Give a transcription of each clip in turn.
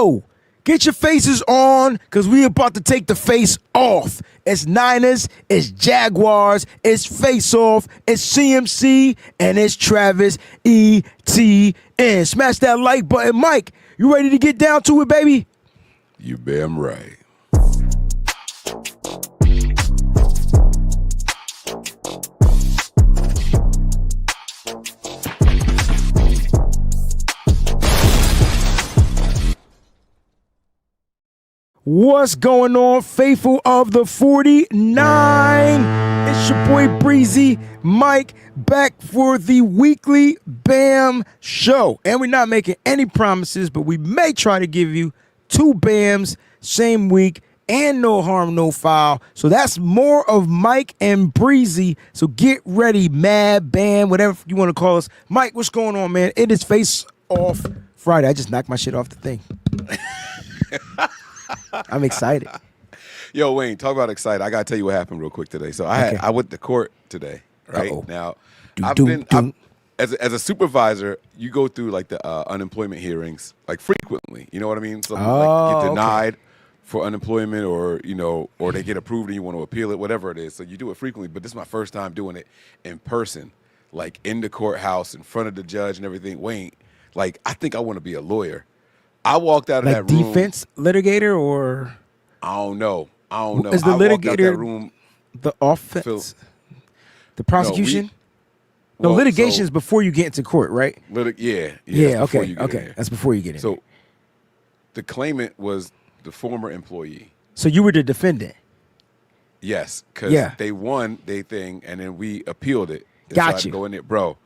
Yo, get your faces on because we about to take the face off. It's Niners, it's Jaguars, it's Face Off, it's CMC, and it's Travis Etienne. Smash that like button. Mike, you ready to get down to it, baby? You B.A.M right. What's going on, faithful of the 49? It's your boy Breezy Mike back for the weekly B.A.M show. And we're not making any promises, but we may try to give you 2 B.A.Ms same week and no harm, no foul. So that's more of Mike and Breezy. So get ready, Mad B.A.M, whatever you want to call us. Mike, what's going on, man? It is Face Off Friday. I just knocked my shit off the thing. I'm excited. Yo, Wayne, talk about excited. I got to tell you what happened real quick today. So I went to court today, right? Uh-oh. Now, I'm as a supervisor, you go through like the unemployment hearings like frequently. You know what I mean? Some like get denied for unemployment or they get approved and you want to appeal it, whatever it is. So you do it frequently. But this is my first time doing it in person, like in the courthouse, in front of the judge and everything. Wayne, like I think I want to be a lawyer. I walked out of like that room. Defense litigator or? I don't know. Is the I litigator walked out that room, the offense? The prosecution? No, litigation is before you get into court, right? Yeah. Okay. That's before you get in. So the claimant was the former employee. So you were the defendant? Yes, because they won their thing, and then we appealed it. Got you. Go in there. Bro,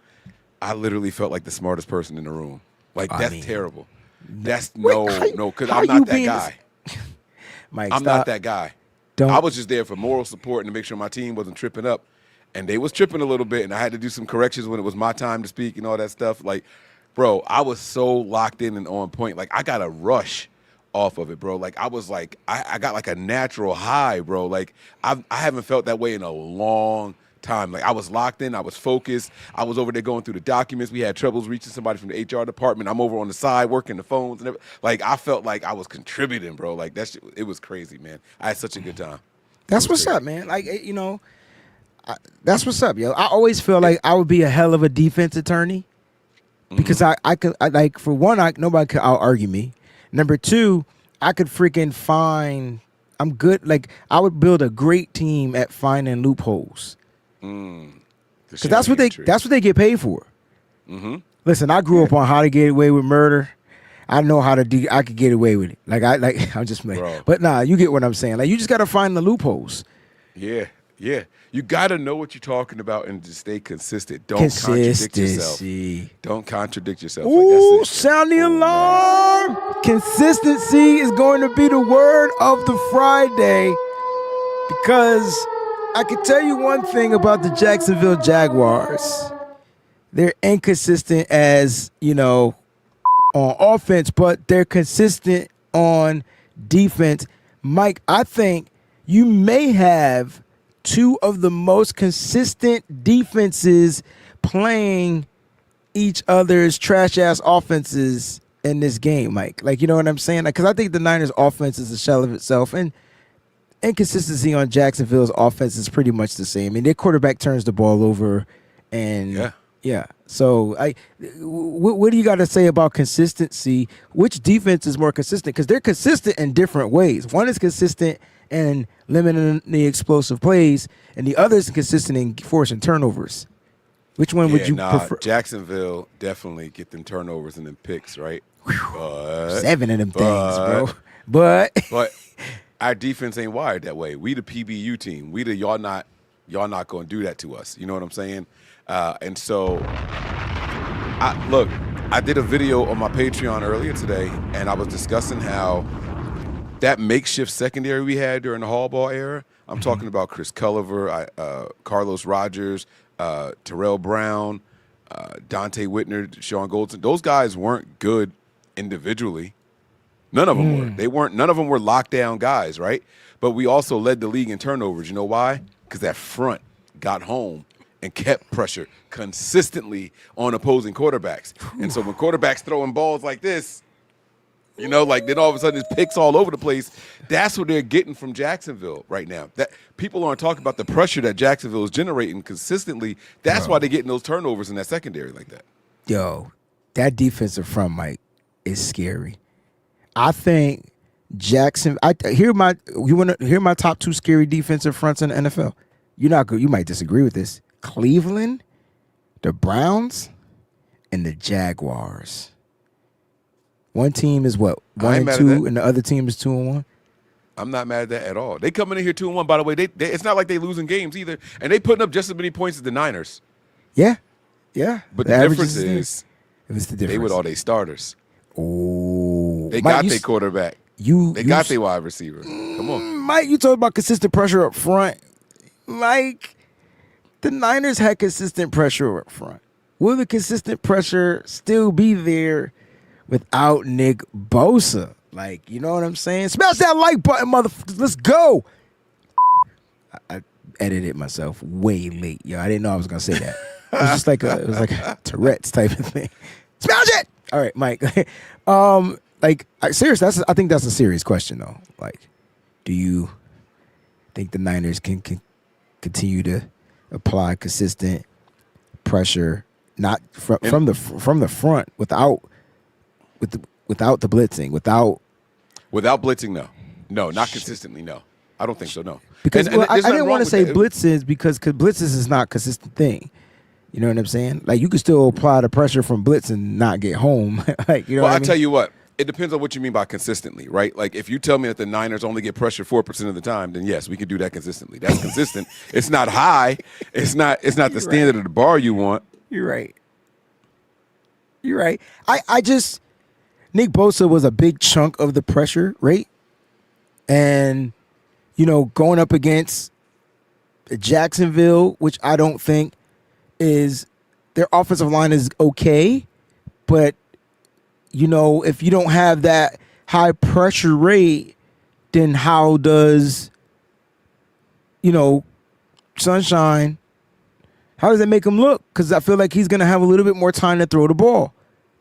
I literally felt like the smartest person in the room. Like, that's terrible. That's because I'm not that guy. Mike, I'm not that guy. I was just there for moral support and to make sure my team wasn't tripping up. And they was tripping a little bit, and I had to do some corrections when it was my time to speak and all that stuff. Like, bro, I was so locked in and on point. Like, I got a rush off of it, bro. Like, I was like, I got like a natural high, bro. Like, I haven't felt that way in a long time. Like, I was locked in. I was focused. I was over there going through the documents. We had troubles reaching somebody from the HR department. I'm over on the side working the phones and everything. Like, I felt like I was contributing, bro. Like, that shit, it was crazy, man. I had such a good time. That's what's up, man. Like, that's what's up, yo. I always feel like I would be a hell of a defense attorney because I could for one, nobody could out argue me. Number two, I could freaking I'm good. Like, I would build a great team at finding loopholes. Because that's what they get paid for. Mm-hmm. Listen, I grew up on how to get away with murder. I know how to I could get away with it. I'm just like, but nah, you get what I'm saying. Like, you just gotta find the loopholes. Yeah. You gotta know what you're talking about and just stay consistent. Don't contradict yourself. Don't contradict yourself. Ooh, sound the alarm! Consistency is going to be the word of the Friday because I can tell you one thing about the Jacksonville Jaguars. They're inconsistent as, on offense, but they're consistent on defense. Mike, I think you may have 2 of the most consistent defenses playing each other's trash-ass offenses in this game, Mike. Like, you know what I'm saying? Because I think the Niners' offense is a shell of itself, and inconsistency on Jacksonville's offense is pretty much the same. I mean, their quarterback turns the ball over, and yeah. So, what do you got to say about consistency? Which defense is more consistent? Because they're consistent in different ways. One is consistent in limiting the explosive plays, and the other is consistent in forcing turnovers. Which one would you prefer? Jacksonville definitely get them turnovers and them picks, right? But, 7 of them things, bro. But our defense ain't wired that way. We the PBU team. We the y'all not going to do that to us. You know what I'm saying? And so, I did a video on my Patreon earlier today, and I was discussing how that makeshift secondary we had during the Hallball era. I'm talking about Chris Culliver, Carlos Rogers, Terrell Brown, Dante Whitner, Sean Goldson. Those guys weren't good individually. None of them were. None of them were lockdown guys, right? But we also led the league in turnovers. You know why? Because that front got home and kept pressure consistently on opposing quarterbacks. And so when quarterbacks throwing balls like this, You know, like then all of a sudden it's picks all over the place. That's what they're getting from Jacksonville right now. That people aren't talking about the pressure that Jacksonville is generating consistently. That's why they're getting those turnovers in that secondary like that. Yo, that defensive front, Mike, is scary. I think Jackson. You want to hear my top 2 scary defensive fronts in the NFL? You're not good. You might disagree with this. Cleveland, the Browns, and the Jaguars. One team is what? 1-2, and the other team is 2-1. I'm not mad at that at all. They coming in here 2-1. By the way, it's not like they losing games either, and they putting up just as many points as the Niners. Yeah. But the difference is, what's the difference? they with all their starters. Oh, they got their quarterback. They got their wide receiver. Come on, Mike. You talk about consistent pressure up front. Like the Niners had consistent pressure up front. Will the consistent pressure still be there without Nick Bosa? Like, you know what I'm saying? Smash that like button, motherfuckers. Let's go. I edited myself way late, yo. I didn't know I was gonna say that. It was just like a Tourette's type of thing. Smash it. All right, Mike. Seriously, I think that's a serious question though. Like, do you think the Niners can continue to apply consistent pressure, not from the front without the blitzing, without blitzing? No, not consistently. No, I don't think so. No, because I didn't want to say blitzes because blitzes is not a consistent thing. You know what I'm saying? Like you could still apply the pressure from blitz and not get home. Like you know. Well, I mean? tell you what. It depends on what you mean by consistently, right? Like if you tell me that the Niners only get pressure 4% of the time, then yes, we can do that consistently. That's consistent. It's not high. It's not the standard of the bar you want. You're right. I just Nick Bosa was a big chunk of the pressure, right? And going up against Jacksonville, which I don't think is their offensive line is okay, but if you don't have that high pressure rate, then how does, Sunshine, how does it make him look? Because I feel like he's going to have a little bit more time to throw the ball.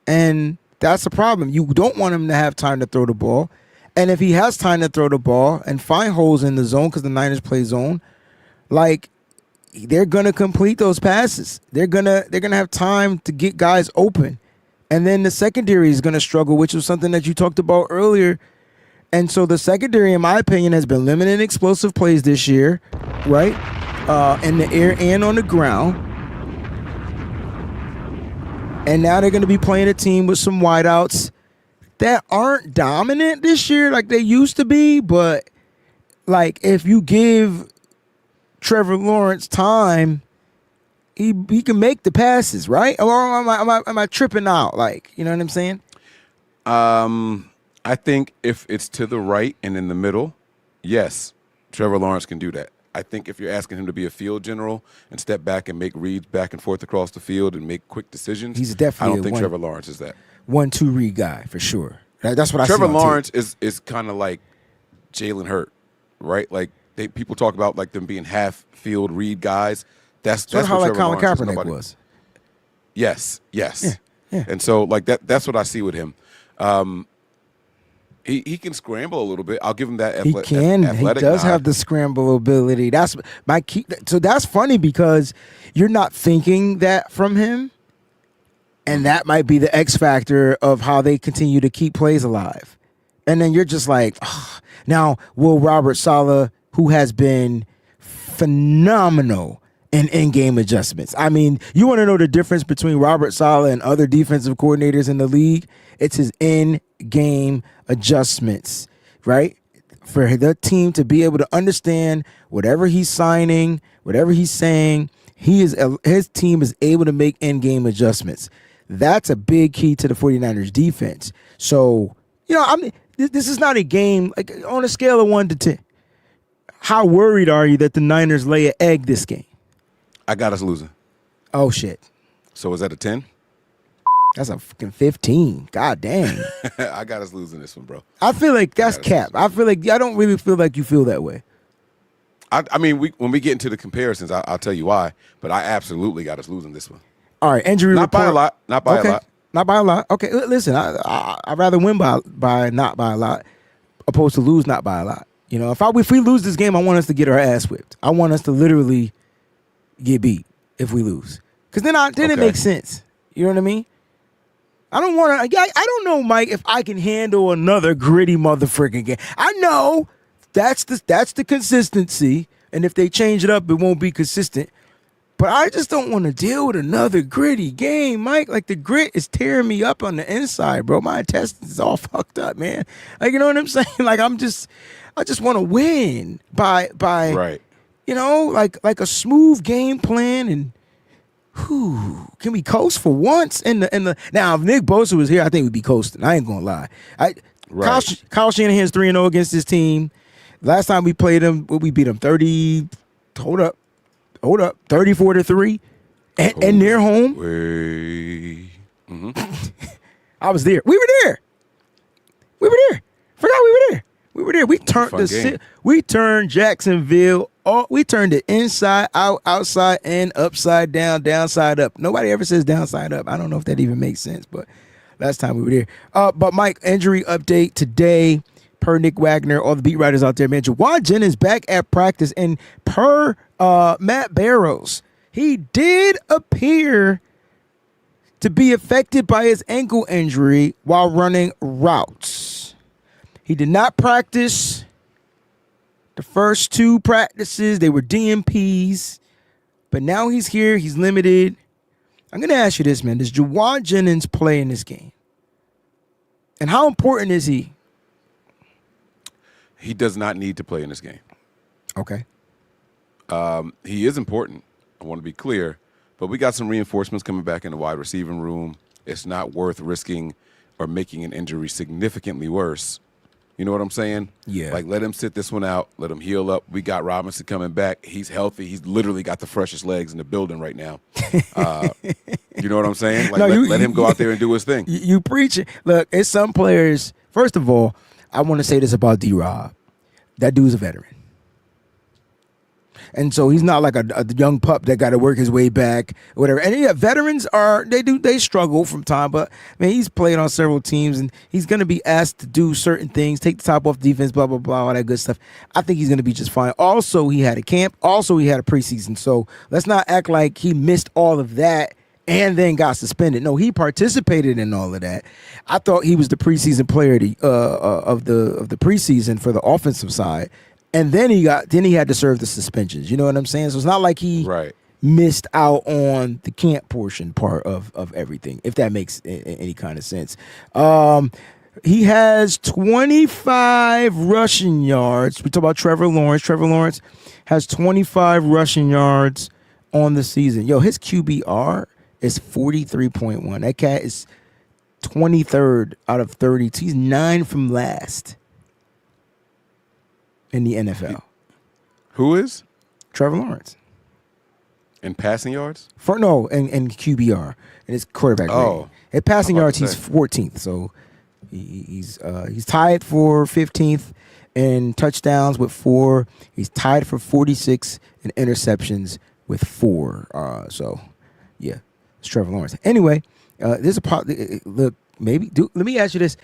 And that's the problem. You don't want him to have time to throw the ball. And if he has time to throw the ball and find holes in the zone, because the Niners play zone, like they're going to complete those passes. They're going to have time to get guys open. And then the secondary is going to struggle, which was something that you talked about earlier. And so the secondary, in my opinion, has been limiting explosive plays this year, right? In the air and on the ground. And now they're going to be playing a team with some wideouts that aren't dominant this year like they used to be. But, like, if you give Trevor Lawrence time, he can make the passes, right? Or am I tripping out? Like, you know what I'm saying? I think if it's to the right and in the middle, yes, Trevor Lawrence can do that. I think if you're asking him to be a field general and step back and make reads back and forth across the field and make quick decisions, he's definitely I don't think Trevor Lawrence is that. 1-2 read guy for sure. That's what Trevor I see. Trevor Lawrence is kind of like Jalen Hurt, right? Like people talk about like them being half field read guys. That's how what like Colin Trevor Kaepernick was. Yes. Yeah. And so like that's what I see with him. He can scramble a little bit. I'll give him that. He does have the scramble ability. That's my key. So that's funny because you're not thinking that from him, and that might be the X factor of how they continue to keep plays alive. And then you're just like, oh. Now will Robert Saleh, who has been phenomenal in in-game adjustments. I mean, you want to know the difference between Robert Saleh and other defensive coordinators in the league? It's his in-game adjustments, right? For the team to be able to understand whatever he's signing, whatever he's saying, his team is able to make in-game adjustments. That's a big key to the 49ers defense. So, this is not a game, like on a scale of 1 to 10. How worried are you that the Niners lay an egg this game? I got us losing. Oh, shit. So is that a 10? That's a fucking 15. God damn. I got us losing this one, bro. I feel like that's cap. I don't really feel like you feel that way. I mean, when we get into the comparisons, I'll tell you why. But I absolutely got us losing this one. All right, injury report. Not by a lot. Not by a lot. Okay, listen, I'd rather win by not by a lot, opposed to lose not by a lot. You know, if we lose this game, I want us to get our ass whipped. I want us to literally get beat if we lose, because then it makes sense. You know what I mean? I don't want to. I don't know, Mike, if I can handle another gritty motherfucking game. I know that's the consistency, and if they change it up, it won't be consistent. But I just don't want to deal with another gritty game, Mike. Like, the grit is tearing me up on the inside, bro. My intestines is all fucked up, man. Like, you know what I'm saying? Like, I just want to win by right. You know, like a smooth game plan, and can we coast for once? Now, if Nick Bosa was here, I think we'd be coasting. I ain't gonna lie. Right. Kyle Shanahan's 3-0 against his team. Last time we played him, we beat him 30. Hold up, 34-3, and near home. Mm-hmm. I was there. We were there. Forgot we were there. We turned Jacksonville. We turned it inside out, outside in, upside down, downside up. Nobody ever says downside up. I don't know if that even makes sense, but last time we were there. But Mike, injury update today. Per Nick Wagner, all the beat writers out there, man. Jawan Jennings back at practice, and per Matt Barrows, he did appear to be affected by his ankle injury while running routes. He did not practice the first 2 practices. They were DMPs, but now he's here. He's limited. I'm going to ask you this, man. Does Jawan Jennings play in this game? And how important is he? He does not need to play in this game. Okay. He is important. I want to be clear. But we got some reinforcements coming back in the wide receiving room. It's not worth risking or making an injury significantly worse. You know what I'm saying? Yeah. Like, let him sit this one out. Let him heal up. We got Robinson coming back. He's healthy. He's literally got the freshest legs in the building right now. You know what I'm saying? Like, let him go out there and do his thing. You preach it. Look, it's some players. First of all, I want to say this about D-Rob. That dude's a veteran. And so he's not like a young pup that got to work his way back or whatever. And yeah, veterans they struggle from time, but man, he's played on several teams and he's going to be asked to do certain things, take the top off defense, blah, blah, blah, all that good stuff. I think he's going to be just fine. Also, he had a camp. Also, he had a preseason. So let's not act like he missed all of that and then got suspended. No, he participated in all of that. I thought he was the preseason player of the preseason for the offensive side, and then he had to serve the suspensions. You know what I'm saying? So it's not like he missed out on the camp portion part of everything, if that makes any kind of sense. He has 25 rushing yards. We talk about Trevor Lawrence. Trevor Lawrence has 25 rushing yards on the season. Yo, his QBR is 43.1. That cat is 23rd out of 30. He's 9 from last in the NFL. Who is? Trevor Lawrence. In passing yards? In QBR. And his quarterback rating. In passing yards, he's 14th. So he's tied for 15th in touchdowns with 4. He's tied for 46 in interceptions with 4. So, yeah. Trevor Lawrence. Anyway, there's look, let me ask you this.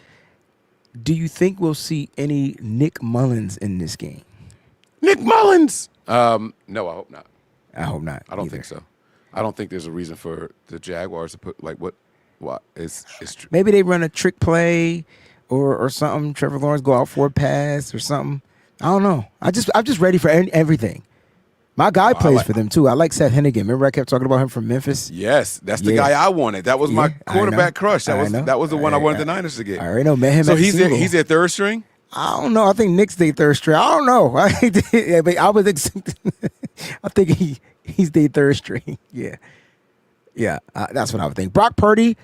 Do you think we'll see any Nick Mullins in this game? Nick Mullins? No, I hope not. I hope not. I don't think so. I don't think there's a reason for the Jaguars to put, like, what it's maybe they run a trick play or something. Trevor Lawrence go out for a pass or something. I don't know. I'm just ready for everything. My guy plays for them, too. I like Seth Hennigan. Remember I kept talking about him from Memphis? Yes, that's the guy I wanted. That was my quarterback crush. That was the one I wanted the Niners to get. I already know. Met him. So he's their third string? I don't know. I think Nick's their third string. I don't know. I think he's their third string. Yeah. Yeah, that's what I would think. Brock Purdy,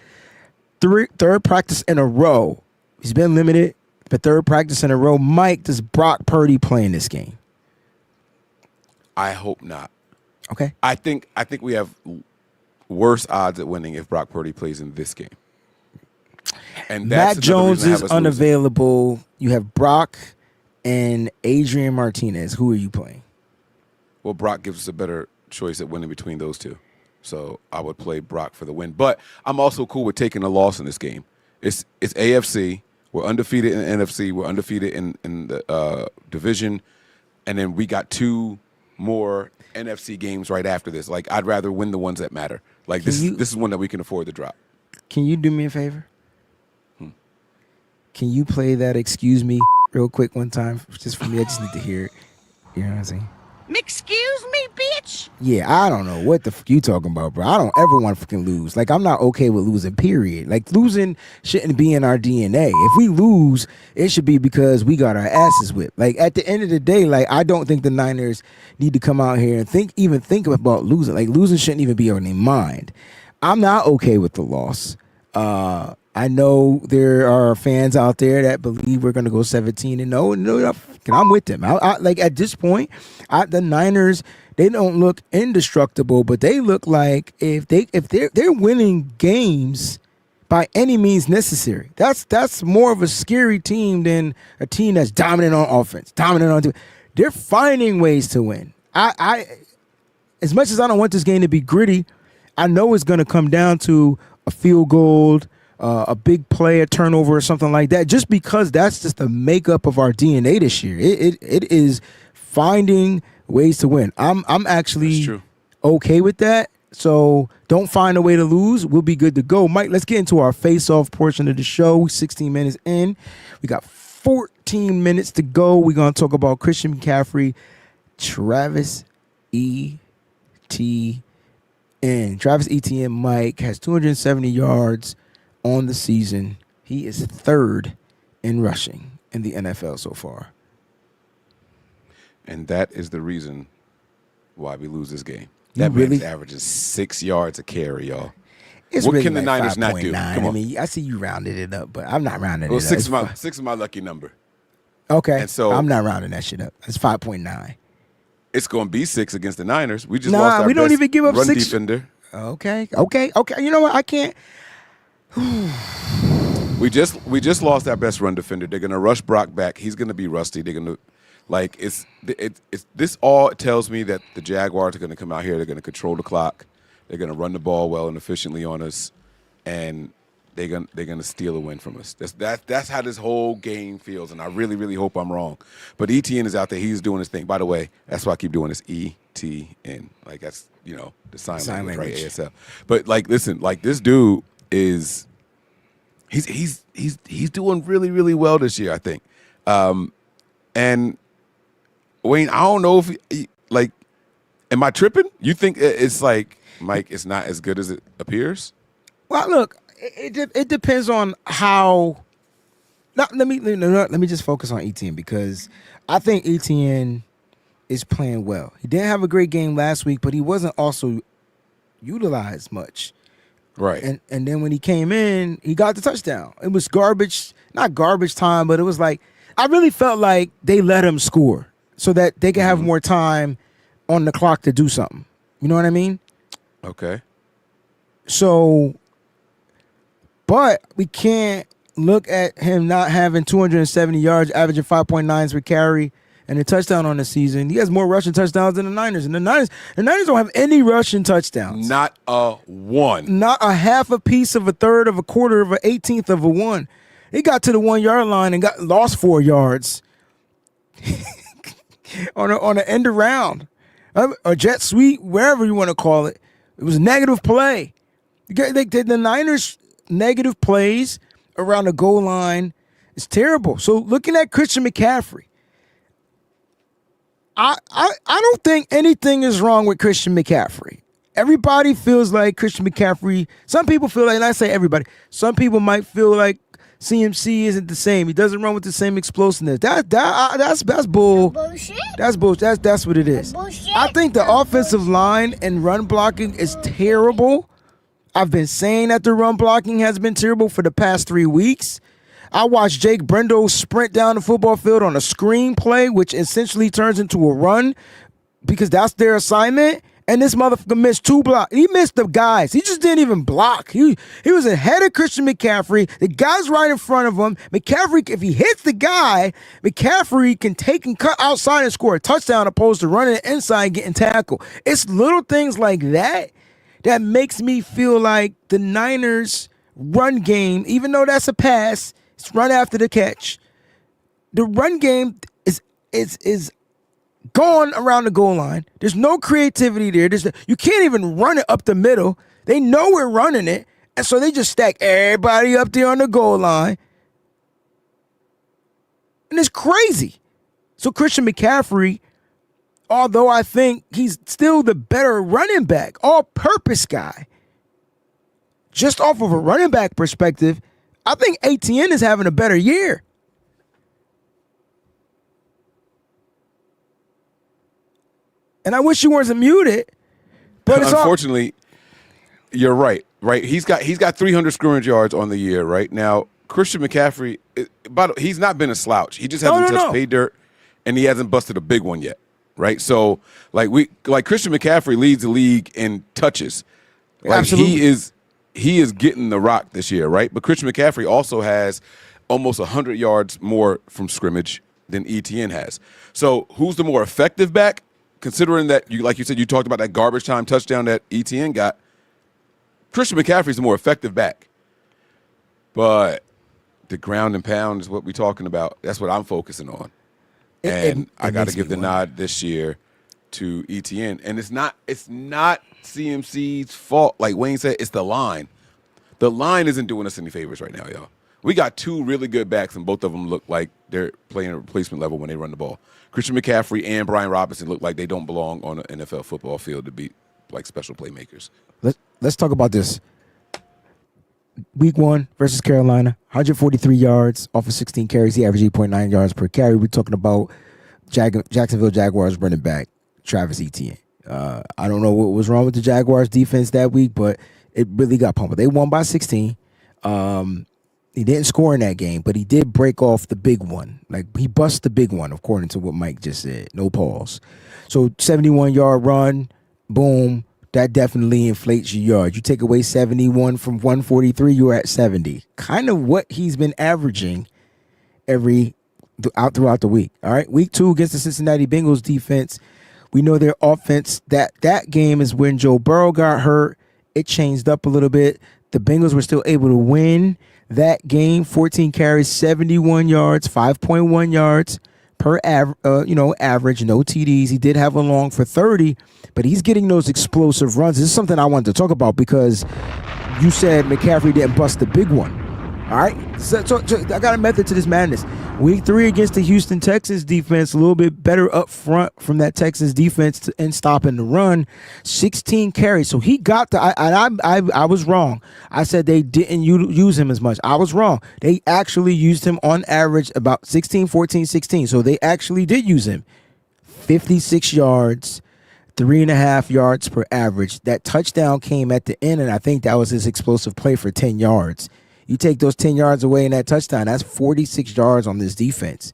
third practice in a row. He's been limited, but third practice in a row. Mike, does Brock Purdy play in this game? I hope not. Okay. I think we have worse odds at winning if Brock Purdy plays in this game. And Matt Jones is unavailable. Losing. You have Brock and Adrian Martinez. Who are you playing? Well, Brock gives us a better choice at winning between those two. So I would play Brock for the win. But I'm also cool with taking a loss in this game. It's AFC. We're undefeated in the NFC. We're undefeated in the division. And then we got 2 more NFC games right after this. Like, I'd rather win the ones that matter. Like, this is one that we can afford to drop. Can you do me a favor? Can you play that "Excuse Me" real quick one time? Just for me, I just need to hear it. You know what I'm saying? Excuse me, bitch. Yeah, I don't know what the fuck you talking about, bro. I don't ever want to fucking lose. Like, I'm not okay with losing, period. Like, losing shouldn't be in our DNA. If we lose, it should be because we got our asses whipped. Like, at the end of the day, like, I don't think the Niners need to come out here and think about losing. Like, losing shouldn't even be on their mind. I'm not okay with the loss. I know there are fans out there that believe we're going to go 17-0. No, I'm with them. I like, at this point, the Niners, they don't look indestructible, but they look like if they're winning games by any means necessary. That's more of a scary team than a team that's dominant on offense, dominant on defense. They're finding ways to win. I as much as I don't want this game to be gritty, I know it's going to come down to a field goal, a big play, a turnover, or something like that, just because that's just the makeup of our DNA this year. It is finding ways to win. I'm actually okay with that. So don't find a way to lose. We'll be good to go. Mike, let's get into our face-off portion of the show. 16 minutes in. We got 14 minutes to go. We're going to talk about Christian McCaffrey, Travis Etienne. Travis Etienne, Mike, has 270 yards on the season. He is 3rd in rushing in the NFL so far. And that is the reason why we lose this game. That man's averages 6 yards a carry, y'all. What can really the like Niners not do? 5.9. Come on. I mean, I see you rounded it up, but I'm not rounding it up. Six is my lucky number. Okay, and so I'm not rounding that shit up. It's 5.9. It's going to be 6 against the Niners. We just lost our we don't even give up run 6 defender. Okay. You know what? I can't. We just lost our best run defender. They're gonna rush Brock back. He's gonna be rusty. They're gonna it's this all tells me that the Jaguars are gonna come out here. They're gonna control the clock. They're gonna run the ball well and efficiently on us, and they're gonna steal a win from us. That's how this whole game feels, and I really, really hope I'm wrong. But Etienne is out there. He's doing his thing. By the way, that's why I keep doing this ETN. Like, that's, the sign language, right? ASL. But like, listen, like, this dude is he's doing really, really well this year, I think. And Wayne, I don't know if like, am I tripping? You think it's like, Mike, it's not as good as it appears? Well, look, it depends on how. Let me just focus on Etienne, because I think Etienne is playing well. He didn't have a great game last week, but he wasn't also utilized much. Right. And then when he came in, he got the touchdown. It was not garbage time, but it was like, I really felt like they let him score so that they could have more time on the clock to do something. You know what I mean? Okay. So, but we can't look at him not having 270 yards, averaging 5.9 per carry, and a touchdown on the season. He has more rushing touchdowns than the Niners. And the Niners don't have any rushing touchdowns. Not a one. Not a half a piece of a third of a quarter of an 18th of a one. He got to the 1 yard line and lost 4 yards on an end around, a jet sweep, wherever you want to call it. It was a negative play. The Niners' negative plays around the goal line is terrible. So looking at Christian McCaffrey, I don't think anything is wrong with Christian McCaffrey. Everybody feels like Christian McCaffrey. Some people feel like, and I say everybody, some people might feel like CMC isn't the same. He doesn't run with the same explosiveness. That's bull. Bullshit. That's bullshit. That's what it is. Bullshit. I think the offensive line and run blocking is terrible. I've been saying that the run blocking has been terrible for the past 3 weeks. I watched Jake Brendo sprint down the football field on a screen play, which essentially turns into a run because that's their assignment. And this motherfucker missed 2 blocks. He missed the guys. He just didn't even block. He was ahead of Christian McCaffrey. The guy's right in front of him. McCaffrey, if he hits the guy, McCaffrey can take and cut outside and score a touchdown opposed to running inside and getting tackled. It's little things like that that makes me feel like the Niners run game, even though that's a pass, it's run after the catch. The run game is gone around the goal line. There's no creativity there. You can't even run it up the middle. They know we're running it, and so they just stack everybody up there on the goal line. And it's crazy. So Christian McCaffrey, although I think he's still the better running back, all-purpose guy, just off of a running back perspective, I think Etienne is having a better year. And I wish you weren't muted, but it's unfortunately, you're right. Right, he's got 300 scrimmage yards on the year. Right now, Christian McCaffrey, he's not been a slouch. He just hasn't touched pay dirt, and he hasn't busted a big one yet. Right, so Christian McCaffrey leads the league in touches. Absolutely. He is getting the rock this year, right? But Christian McCaffrey also has almost 100 yards more from scrimmage than Etienne has. So who's the more effective back? Considering that, like you said, you talked about that garbage time touchdown that Etienne got. Christian McCaffrey's the more effective back. But the ground and pound is what we're talking about. That's what I'm focusing on. And I got to give the nod this year to Etienne. And it's not CMC's fault. Like Wayne said, it's the line. The line isn't doing us any favors right now, y'all. We got two really good backs, and both of them look like they're playing at replacement level when they run the ball. Christian McCaffrey and Brian Robinson look like they don't belong on an NFL football field to be like special playmakers. Let's talk about this. Week 1 versus Carolina, 143 yards off of 16 carries. He averaged 8.9 yards per carry. We're talking about Jacksonville Jaguars running back Travis Etienne. I don't know what was wrong with the Jaguars defense that week, but it really got pummeled. They won by 16. He didn't score in that game, but he did break off the big one. Like, he bust the big one, according to what Mike just said. No pause. So 71-yard run, boom. That definitely inflates your yards. You take away 71 from 143, you're at 70. Kind of what he's been averaging throughout the week. All right, week 2 against the Cincinnati Bengals defense. We know their offense, that game is when Joe Burrow got hurt. It changed up a little bit. The Bengals were still able to win that game. 14 carries, 71 yards, 5.1 yards per average, no TDs. He did have a long for 30, but he's getting those explosive runs. This is something I wanted to talk about because you said McCaffrey didn't bust the big one. All right, so I got a method to this madness. Week 3 against the Houston Texans defense, a little bit better up front from that Texans defense in stopping the run. 16 carries, so he got I was wrong. I said they didn't use him as much. I was wrong. They actually used him on average about 16, 14, 16. So they actually did use him. 56 yards, 3.5 yards per average. That touchdown came at the end, and I think that was his explosive play for 10 yards. You take those 10 yards away in that touchdown, that's 46 yards on this defense.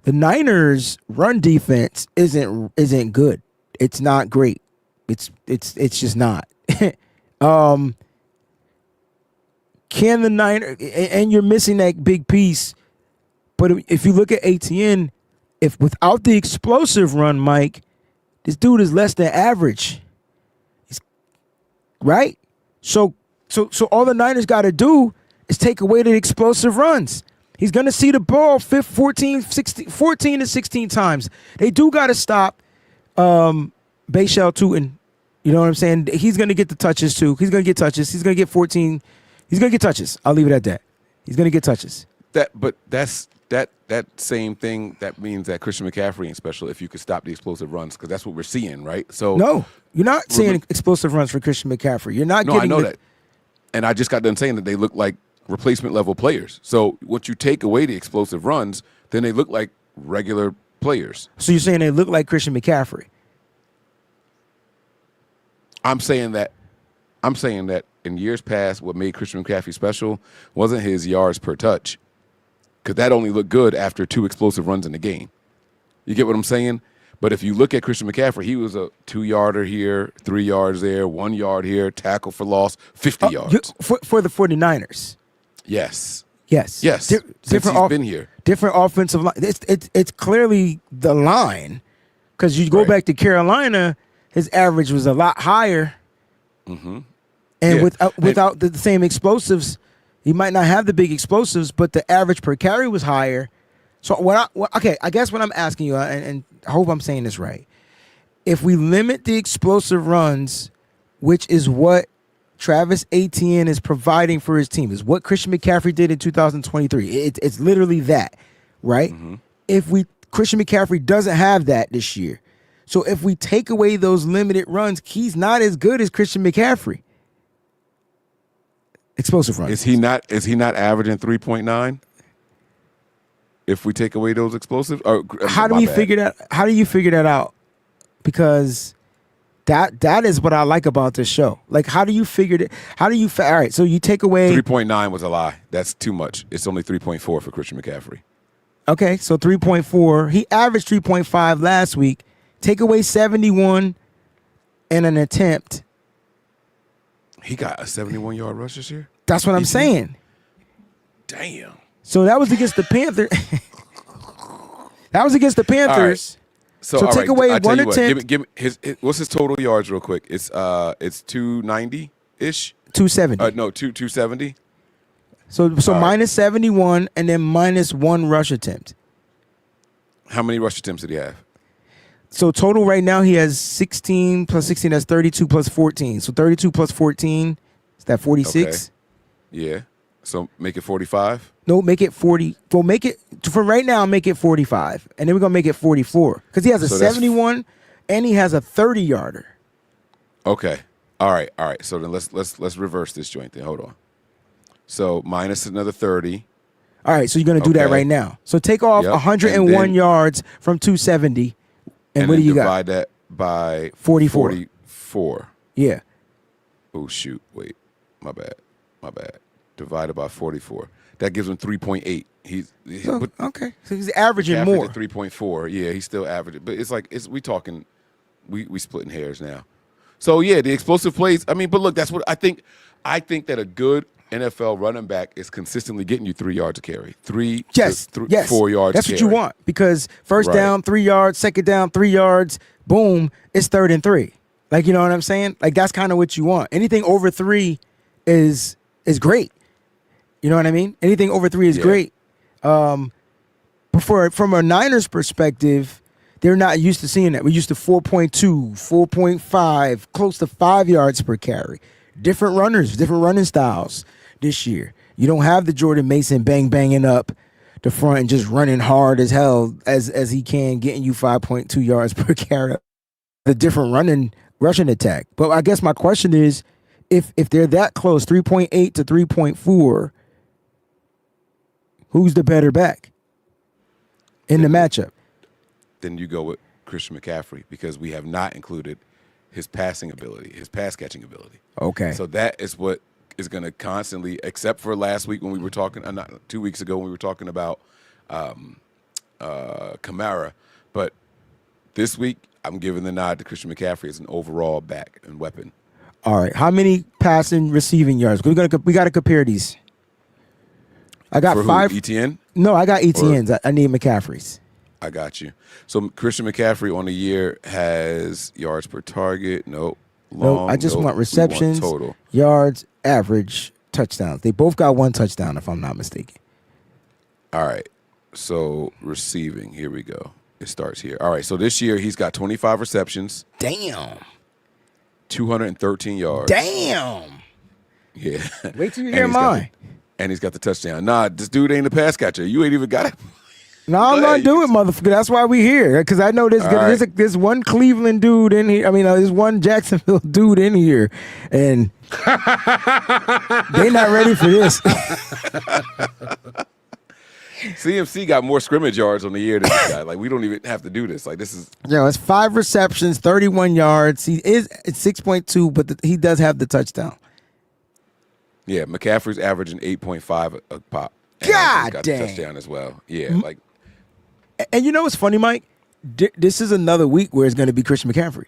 The Niners' run defense isn't good. It's not great. It's just not. Can the Niners, and you're missing that big piece, but if you look at Etienne, if without the explosive run, Mike, this dude is less than average. Right? So all the Niners got to do is take away the explosive runs. He's going to see the ball 14 to 16 times. They do got to stop Bayshell Tootin. You know what I'm saying? He's going to get the touches, too. He's going to get touches. He's going to get 14. He's going to get touches. I'll leave it at that. He's going to get touches. But that's that same thing. That means that Christian McCaffrey ain't special if you could stop the explosive runs, because that's what we're seeing, right? So no, you're not seeing explosive runs for Christian McCaffrey. You're not getting. I know that. And I just got done saying that they look like replacement level players. So once you take away the explosive runs, then they look like regular players. So you're saying they look like Christian McCaffrey? I'm saying that in years past, what made Christian McCaffrey special wasn't his yards per touch, because that only looked good after 2 explosive runs in the game. You get what I'm saying? But if you look at Christian McCaffrey, he was a 2-yarder here, 3 yards there, 1 yard here, tackle for loss, 50 yards. For the 49ers? Yes. Yes. Since he's been here. Different offensive line. It's clearly the line, because you go back to Carolina, his average was a lot higher. And Yeah. without the same explosives, he might not have the big explosives, but the average per carry was higher. So I guess what I'm asking you, and I hope I'm saying this right, if we limit the explosive runs, which is what Travis Etienne is providing for his team, is what Christian McCaffrey did in 2023. It's literally that, right? Christian McCaffrey doesn't have that this year. So if we take away those limited runs, he's not as good as Christian McCaffrey. Explosive runs. Is he not averaging 3.9? If we take away those explosives, How do you figure that out? Because that is what I like about this show. Like, how do you figure it? All right, so you take away 3.9 was a lie. That's too much. It's only 3.4 for Christian McCaffrey. Okay, so 3.4. He averaged 3.5 last week. Take away 71 and an attempt. He got a 71-yard rush this year? That's what I'm saying. Damn. So that was against the Panthers. That was against the Panthers. So take away one attempt. Give me his what's his total yards real quick? It's 290-ish? 270. No, 270. So minus 71 and then minus one rush attempt. How many rush attempts did he have? So total right now he has 16 plus 16, that's 32 plus 14. So 32 plus 14, is that 46? Okay. Yeah. So make it 45? No, make it 40. Well, make it, for right now, make it 45. And then we're going to make it 44. Because he has a 71 and he has a 30-yarder. Okay. All right. So then let's reverse this joint then. Hold on. So minus another 30. All right, so you're going to do that right now. So take off 101 yards from 270. And what do you got? Divide that by 44. Yeah. Oh, shoot. Wait. My bad. Divided by 44. That gives him 3.8. Okay. So he's averaging more. 3.4. Yeah, he's still averaging. But it's like we splitting hairs now. So yeah, the explosive plays. I mean, but look, that's what I think. I think that a good NFL running back is consistently getting you 3 yards a carry. 4 yards. That's a what carry. you want, because first down 3 yards, second down 3 yards, boom, it's 3rd and 3. Like, you know what I'm saying? Like, that's kind of what you want. Anything over 3 is great. You know what I mean? Anything over 3 is great. But from a Niners perspective, they're not used to seeing that. We're used to 4.2, 4.5, close to 5 yards per carry. Different runners, different running styles this year. You don't have the Jordan Mason banging up the front and just running hard as hell as he can, getting you 5.2 yards per carry. The different rushing attack. But I guess my question is, if they're that close, 3.8 to 3.4, who's the better back in the matchup? Then you go with Christian McCaffrey, because we have not included his passing ability, his pass catching ability. Okay. So that is what is going to constantly, except for last week when we were talking, 2 weeks ago when we were talking about Kamara. But this week, I'm giving the nod to Christian McCaffrey as an overall back and weapon. All right. How many passing receiving yards? We got to compare these. I got for 5. Etienne? No, I got Etienne's. I need McCaffrey's. I got you. So Christian McCaffrey on the year has yards per target. Nope. I just want receptions, total yards, average, touchdowns. They both got 1 touchdown, if I'm not mistaken. All right. So receiving, here we go. It starts here. All right. So this year he's got 25 receptions. Damn. 213 yards. Damn. Yeah. Wait till you hear mine. And he's got the touchdown. Nah, this dude ain't a pass catcher. You ain't even got it. No, I'm not doing, motherfucker. That's why we here. Because I know there's one Cleveland dude in here. I mean, there's one Jacksonville dude in here, and they not ready for this. CMC got more scrimmage yards on the year than this guy. Like, we don't even have to do this. Like, this is... It's 5 receptions, 31 yards. It's 6.2, but he does have the touchdown. Yeah, McCaffrey's averaging 8.5 a pop. And God he's got damn. the touchdown as well. Yeah, like... And you know what's funny, Mike? This is another week where it's going to be Christian McCaffrey.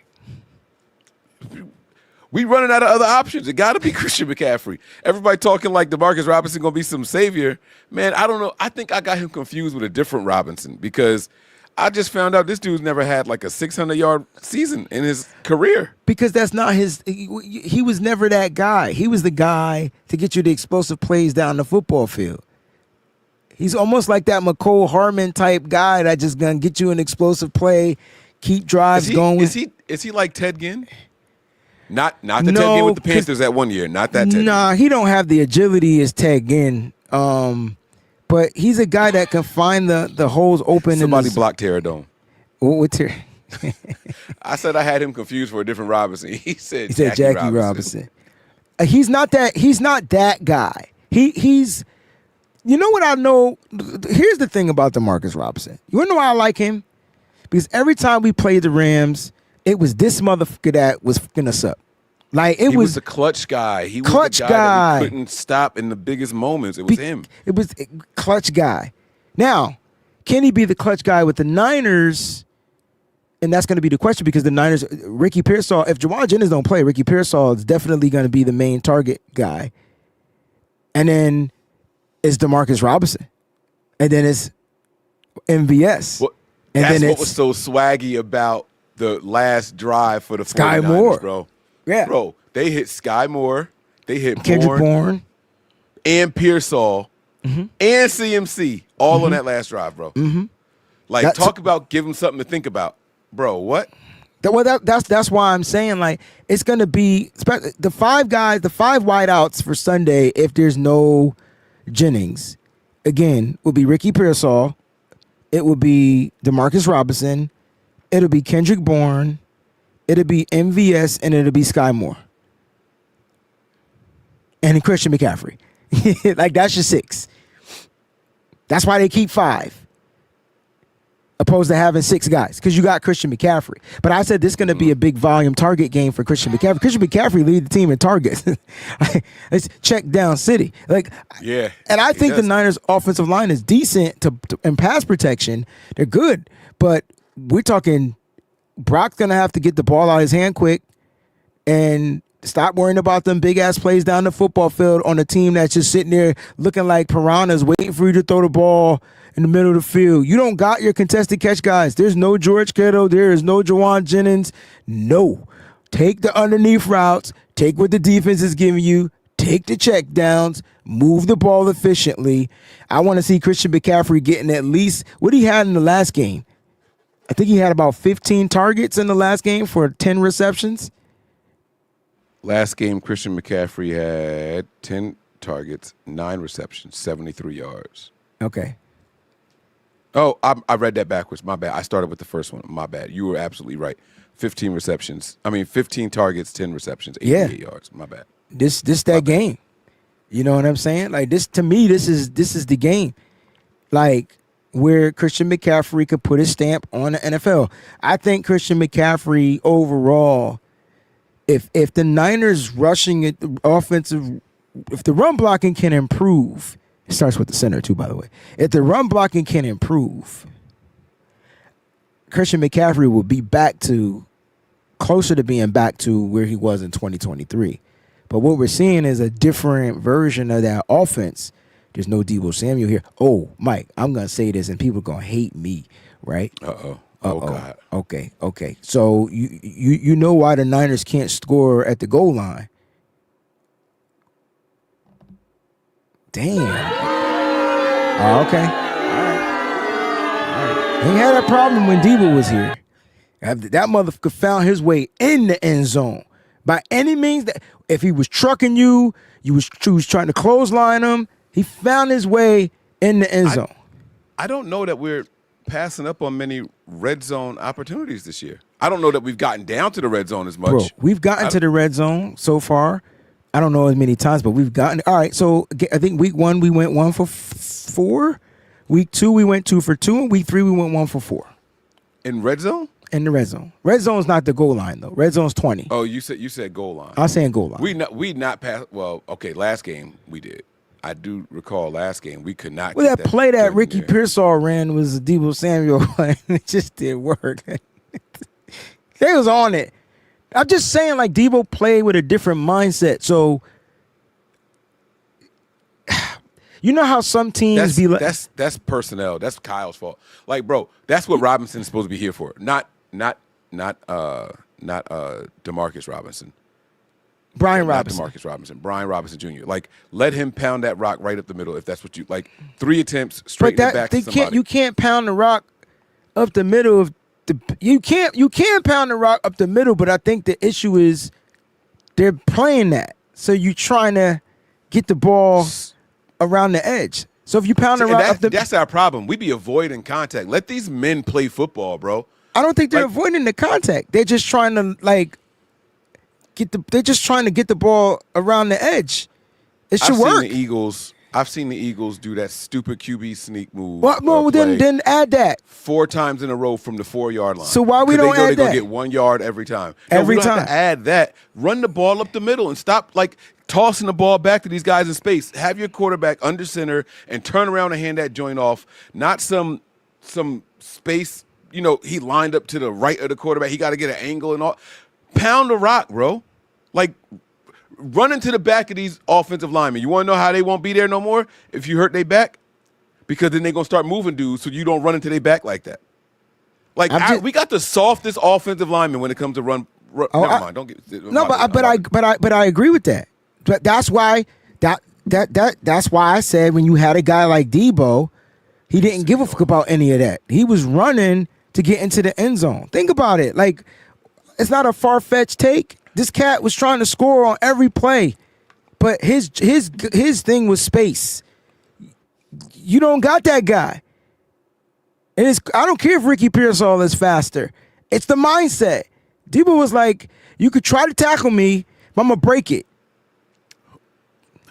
We running out of other options. It got to be Christian McCaffrey. Everybody talking like DeMarcus Robinson going to be some savior. Man, I don't know. I think I got him confused with a different Robinson, because I just found out this dude's never had like a 600-yard season in his career. Because that's not his. He was never that guy. He was the guy to get you the explosive plays down the football field. He's almost like that McCole Harmon type guy that just gonna get you an explosive play, keep drives going. Is he like Ted Ginn? Not the Ted Ginn with the Panthers that one year. Not that Ted. Nah, he don't have the agility as Ted Ginn. But he's a guy that can find the holes open. Somebody blocked Terradome. What I said I had him confused for a different Robinson. He said Jackie Robinson. He's not that. He's not that guy. He's. You know what I know? Here's the thing about DeMarcus Robinson. You wanna know why I like him? Because every time we played the Rams, it was this motherfucker that was fucking us up. Like he was the clutch guy. He was the guy that we couldn't stop in the biggest moments. It was him. It was a clutch guy. Now, can he be the clutch guy with the Niners? And that's going to be the question because the Niners, Ricky Pearsall, if Jawan Jennings don't play, Ricky Pearsall is definitely going to be the main target guy. And then it's DeMarcus Robinson. And then it's MVS. Well, and that's then what was so swaggy about the last drive for the Sky 49ers, Moore. bro. Yeah. Bro, they hit Sky Moore. They hit Kendrick Bourne. And Pearsall. And CMC all on that last drive, bro. Like, talk about give them something to think about. Bro, what? That's why I'm saying, like, it's going to be the five guys, the five wideouts for Sunday, if there's no Jennings, again, will be Ricky Pearsall. It will be DeMarcus Robinson. It'll be Kendrick Bourne. It'll be MVS, and it'll be Sky Moore. And Christian McCaffrey. Like, that's your six. That's why they keep five. Opposed to having six guys. Because you got Christian McCaffrey. But I said this is going to be a big volume target game for Christian McCaffrey. Christian McCaffrey lead the team in targets. It's check down city. Yeah. And I think the Niners' offensive line is decent in pass protection. They're good. But we're talking Brock's going to have to get the ball out of his hand quick and stop worrying about them big-ass plays down the football field on a team that's just sitting there looking like piranhas waiting for you to throw the ball in the middle of the field. You don't got your contested catch guys. There's no George Kittle. There is no Jawan Jennings. No. Take the underneath routes. Take what the defense is giving you. Take the check downs. Move the ball efficiently. I want to see Christian McCaffrey getting at least what he had in the last game. I think he had about 15 targets in the last game for 10 receptions. Last game, Christian McCaffrey had 10 targets, 9 receptions, 73 yards. Okay. Oh, I read that backwards. My bad. I started with the first one. My bad. You were absolutely right. 15 targets, 10 receptions, 88 yards. My bad. This that game. You know what I'm saying? Like, this, to me, this is the game. Like, where Christian McCaffrey could put his stamp on the NFL. I think Christian McCaffrey overall, if the Niners rushing it, offensive, if the run blocking can improve, it starts with the center too, by the way. If the run blocking can improve, Christian McCaffrey will be closer to being back to where he was in 2023. But what we're seeing is a different version of that offense. There's no Deebo Samuel here. Oh, Mike, I'm going to say this and people are going to hate me, right? Uh-oh. Oh, God. Okay. So you know why the Niners can't score at the goal line. Damn. Oh, okay. All right. He had that problem when Deebo was here. That motherfucker found his way in the end zone. By any means, that if he was trucking you was trying to clothesline him, he found his way in the end zone. I don't know that we're passing up on many red zone opportunities this year. I don't know that we've gotten down to the red zone as much. Bro, we've gotten to the red zone so far. I don't know as many times, but we've gotten. All right, so I think week 1 we went 1 for 4. Week 2 we went 2 for 2, and week 3 we went 1 for 4. In red zone? In the red zone. Red zone's not the goal line though. Red zone's 20. Oh, you said goal line. I was saying goal line. We not passed. Well, okay, last game we did. I do recall last game we could not. Well, that play that Ricky Pearsall ran was a Deebo Samuel play. It just didn't work. They was on it. I'm just saying, like, Deebo played with a different mindset. So You know how some teams be like. That's personnel. That's Kyle's fault. Like, bro, that's what Robinson's supposed to be here for. Not DeMarcus Robinson. Brian Robinson. Not DeMarcus Robinson. Brian Robinson Jr. Like, let him pound that rock right up the middle if that's what you like. 3 attempts straight in the back to somebody. You can't pound the rock up the middle of the. You can pound the rock up the middle, but I think the issue is they're playing that. So you trying to get the ball around the edge. So if you pound the rock up the. That's our problem. We be avoiding contact. Let these men play football, bro. I don't think they're avoiding the contact. They're just trying to They're just trying to get the ball around the edge. It should work. I've seen the Eagles do that stupid QB sneak move. Well, then add that 4 times in a row from the 4-yard line. So why we don't add that? They're gonna get 1 yard every time. Every we don't time. have to add that. Run the ball up the middle and stop tossing the ball back to these guys in space. Have your quarterback under center and turn around and hand that joint off. Not some space. He lined up to the right of the quarterback. He got to get an angle and all. Pound the rock, bro. Run into the back of these offensive linemen. You want to know how they won't be there no more if you hurt their back? Because then they're going to start moving dudes so you don't run into their back like that. We got the softest offensive linemen when it comes to run. Never mind. Don't get. No, but I agree with that. But that's why that's why I said when you had a guy like Debo, he didn't give a fuck about any of that. He was running to get into the end zone. Think about it. It's not a far-fetched take. This cat was trying to score on every play, but his thing was space. You don't got that guy. And I don't care if Ricky Pearsall is faster. It's the mindset. Debo was like, you could try to tackle me, but I'm going to break it.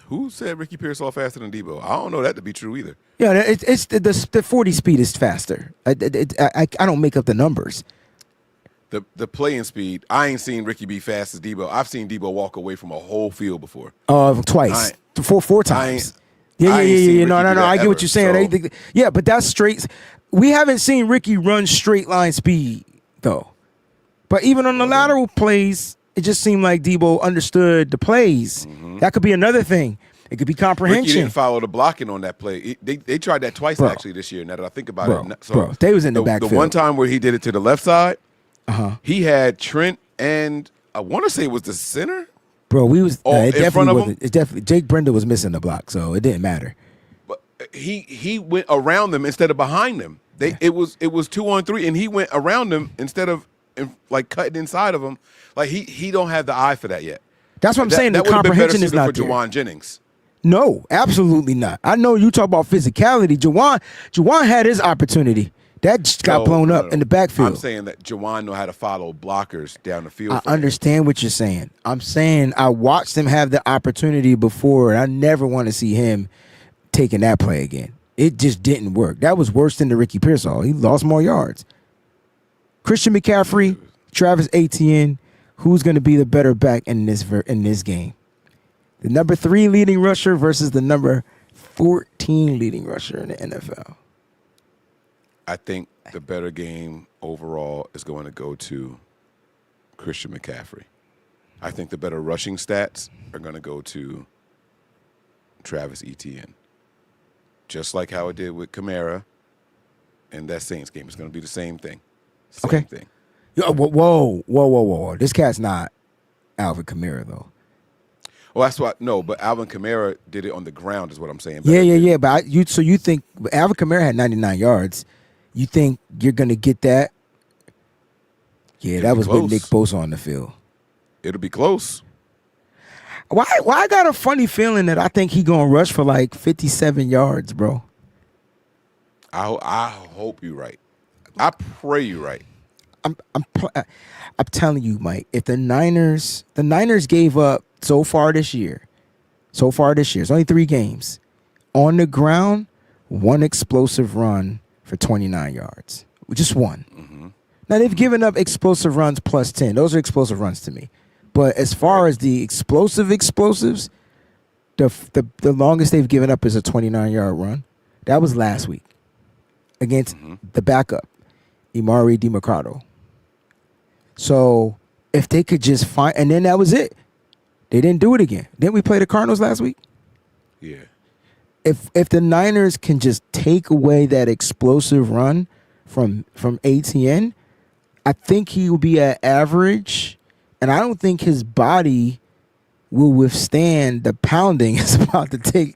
Who said Ricky Pearsall faster than Debo? I don't know that to be true either. Yeah, it's the 40 speed is faster. I don't make up the numbers. The playing speed, I ain't seen Ricky be fast as Debo. I've seen Debo walk away from a whole field before. Twice. Four times. Yeah. No, I get what you're saying. So. Yeah, but that's straight. We haven't seen Ricky run straight line speed, though. But even on the lateral plays, it just seemed like Debo understood the plays. Mm-hmm. That could be another thing. It could be comprehension. Ricky didn't follow the blocking on that play. They tried that twice, actually, this year, now that I think about it. So they was in the backfield. The one time where he did it to the left side, he had Trent and I want to say it was the center. Bro, it in front of him. It definitely Jake Brenda was missing the block, so it didn't matter. But he went around them instead of behind them. It was 2-on-3, and he went around them instead of cutting inside of them. He don't have the eye for that yet. That's what I'm saying. The comprehension is not for Jawan Jennings. No, absolutely not. I know you talk about physicality. Jawan had his opportunity. That just got blown up in the backfield. I'm saying that Jawan know how to follow blockers down the field. I understand what you're saying. I'm saying I watched him have the opportunity before, and I never want to see him taking that play again. It just didn't work. That was worse than the Ricky Pearsall. He lost more yards. Christian McCaffrey, Travis Etienne, who's going to be the better back in this game? The number 3 leading rusher versus the number 14 leading rusher in the NFL. I think the better game overall is going to go to Christian McCaffrey. I think the better rushing stats are going to go to Travis Etienne. Just like how it did with Kamara in that Saints game. It's going to be the same thing. Same thing. Whoa. This cat's not Alvin Kamara, though. Well, that's what. No, but Alvin Kamara did it on the ground is what I'm saying. Yeah. But you think Alvin Kamara had 99 yards. You think you're going to get that? Yeah, that was with Nick Bosa on the field. It'll be close. Why I got a funny feeling that I think he going to rush for 57 yards, bro. I hope you're right. I pray you're right. I'm telling you, Mike, if the Niners gave up so far this year, it's only 3 games. On the ground, 1 explosive run for 29 yards. Just 1. Mm-hmm. Now, they've given up explosive runs plus 10. Those are explosive runs to me. But as far as the explosives, the longest they've given up is a 29-yard run. That was last week against the backup, Imari DiMercado. So if they could just find, and then that was it. They didn't do it again. Didn't we play the Cardinals last week? Yeah. if the Niners can just take away that explosive run from Etienne, I think he will be at average, and I don't think his body will withstand the pounding it's about to take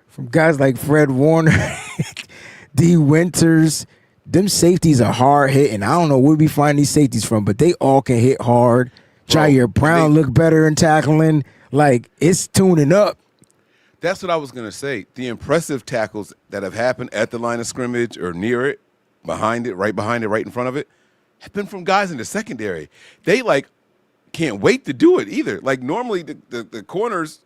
from guys like Fred Warner, D. Winters. Them safeties are hard hitting. I don't know where we find these safeties from, but they all can hit hard. Jair Brown look better in tackling. Like, it's tuning up. That's what I was going to say. The impressive tackles that have happened at the line of scrimmage or near it, behind it, right in front of it, have been from guys in the secondary. They, like, can't wait to do it either. Like, normally the corners,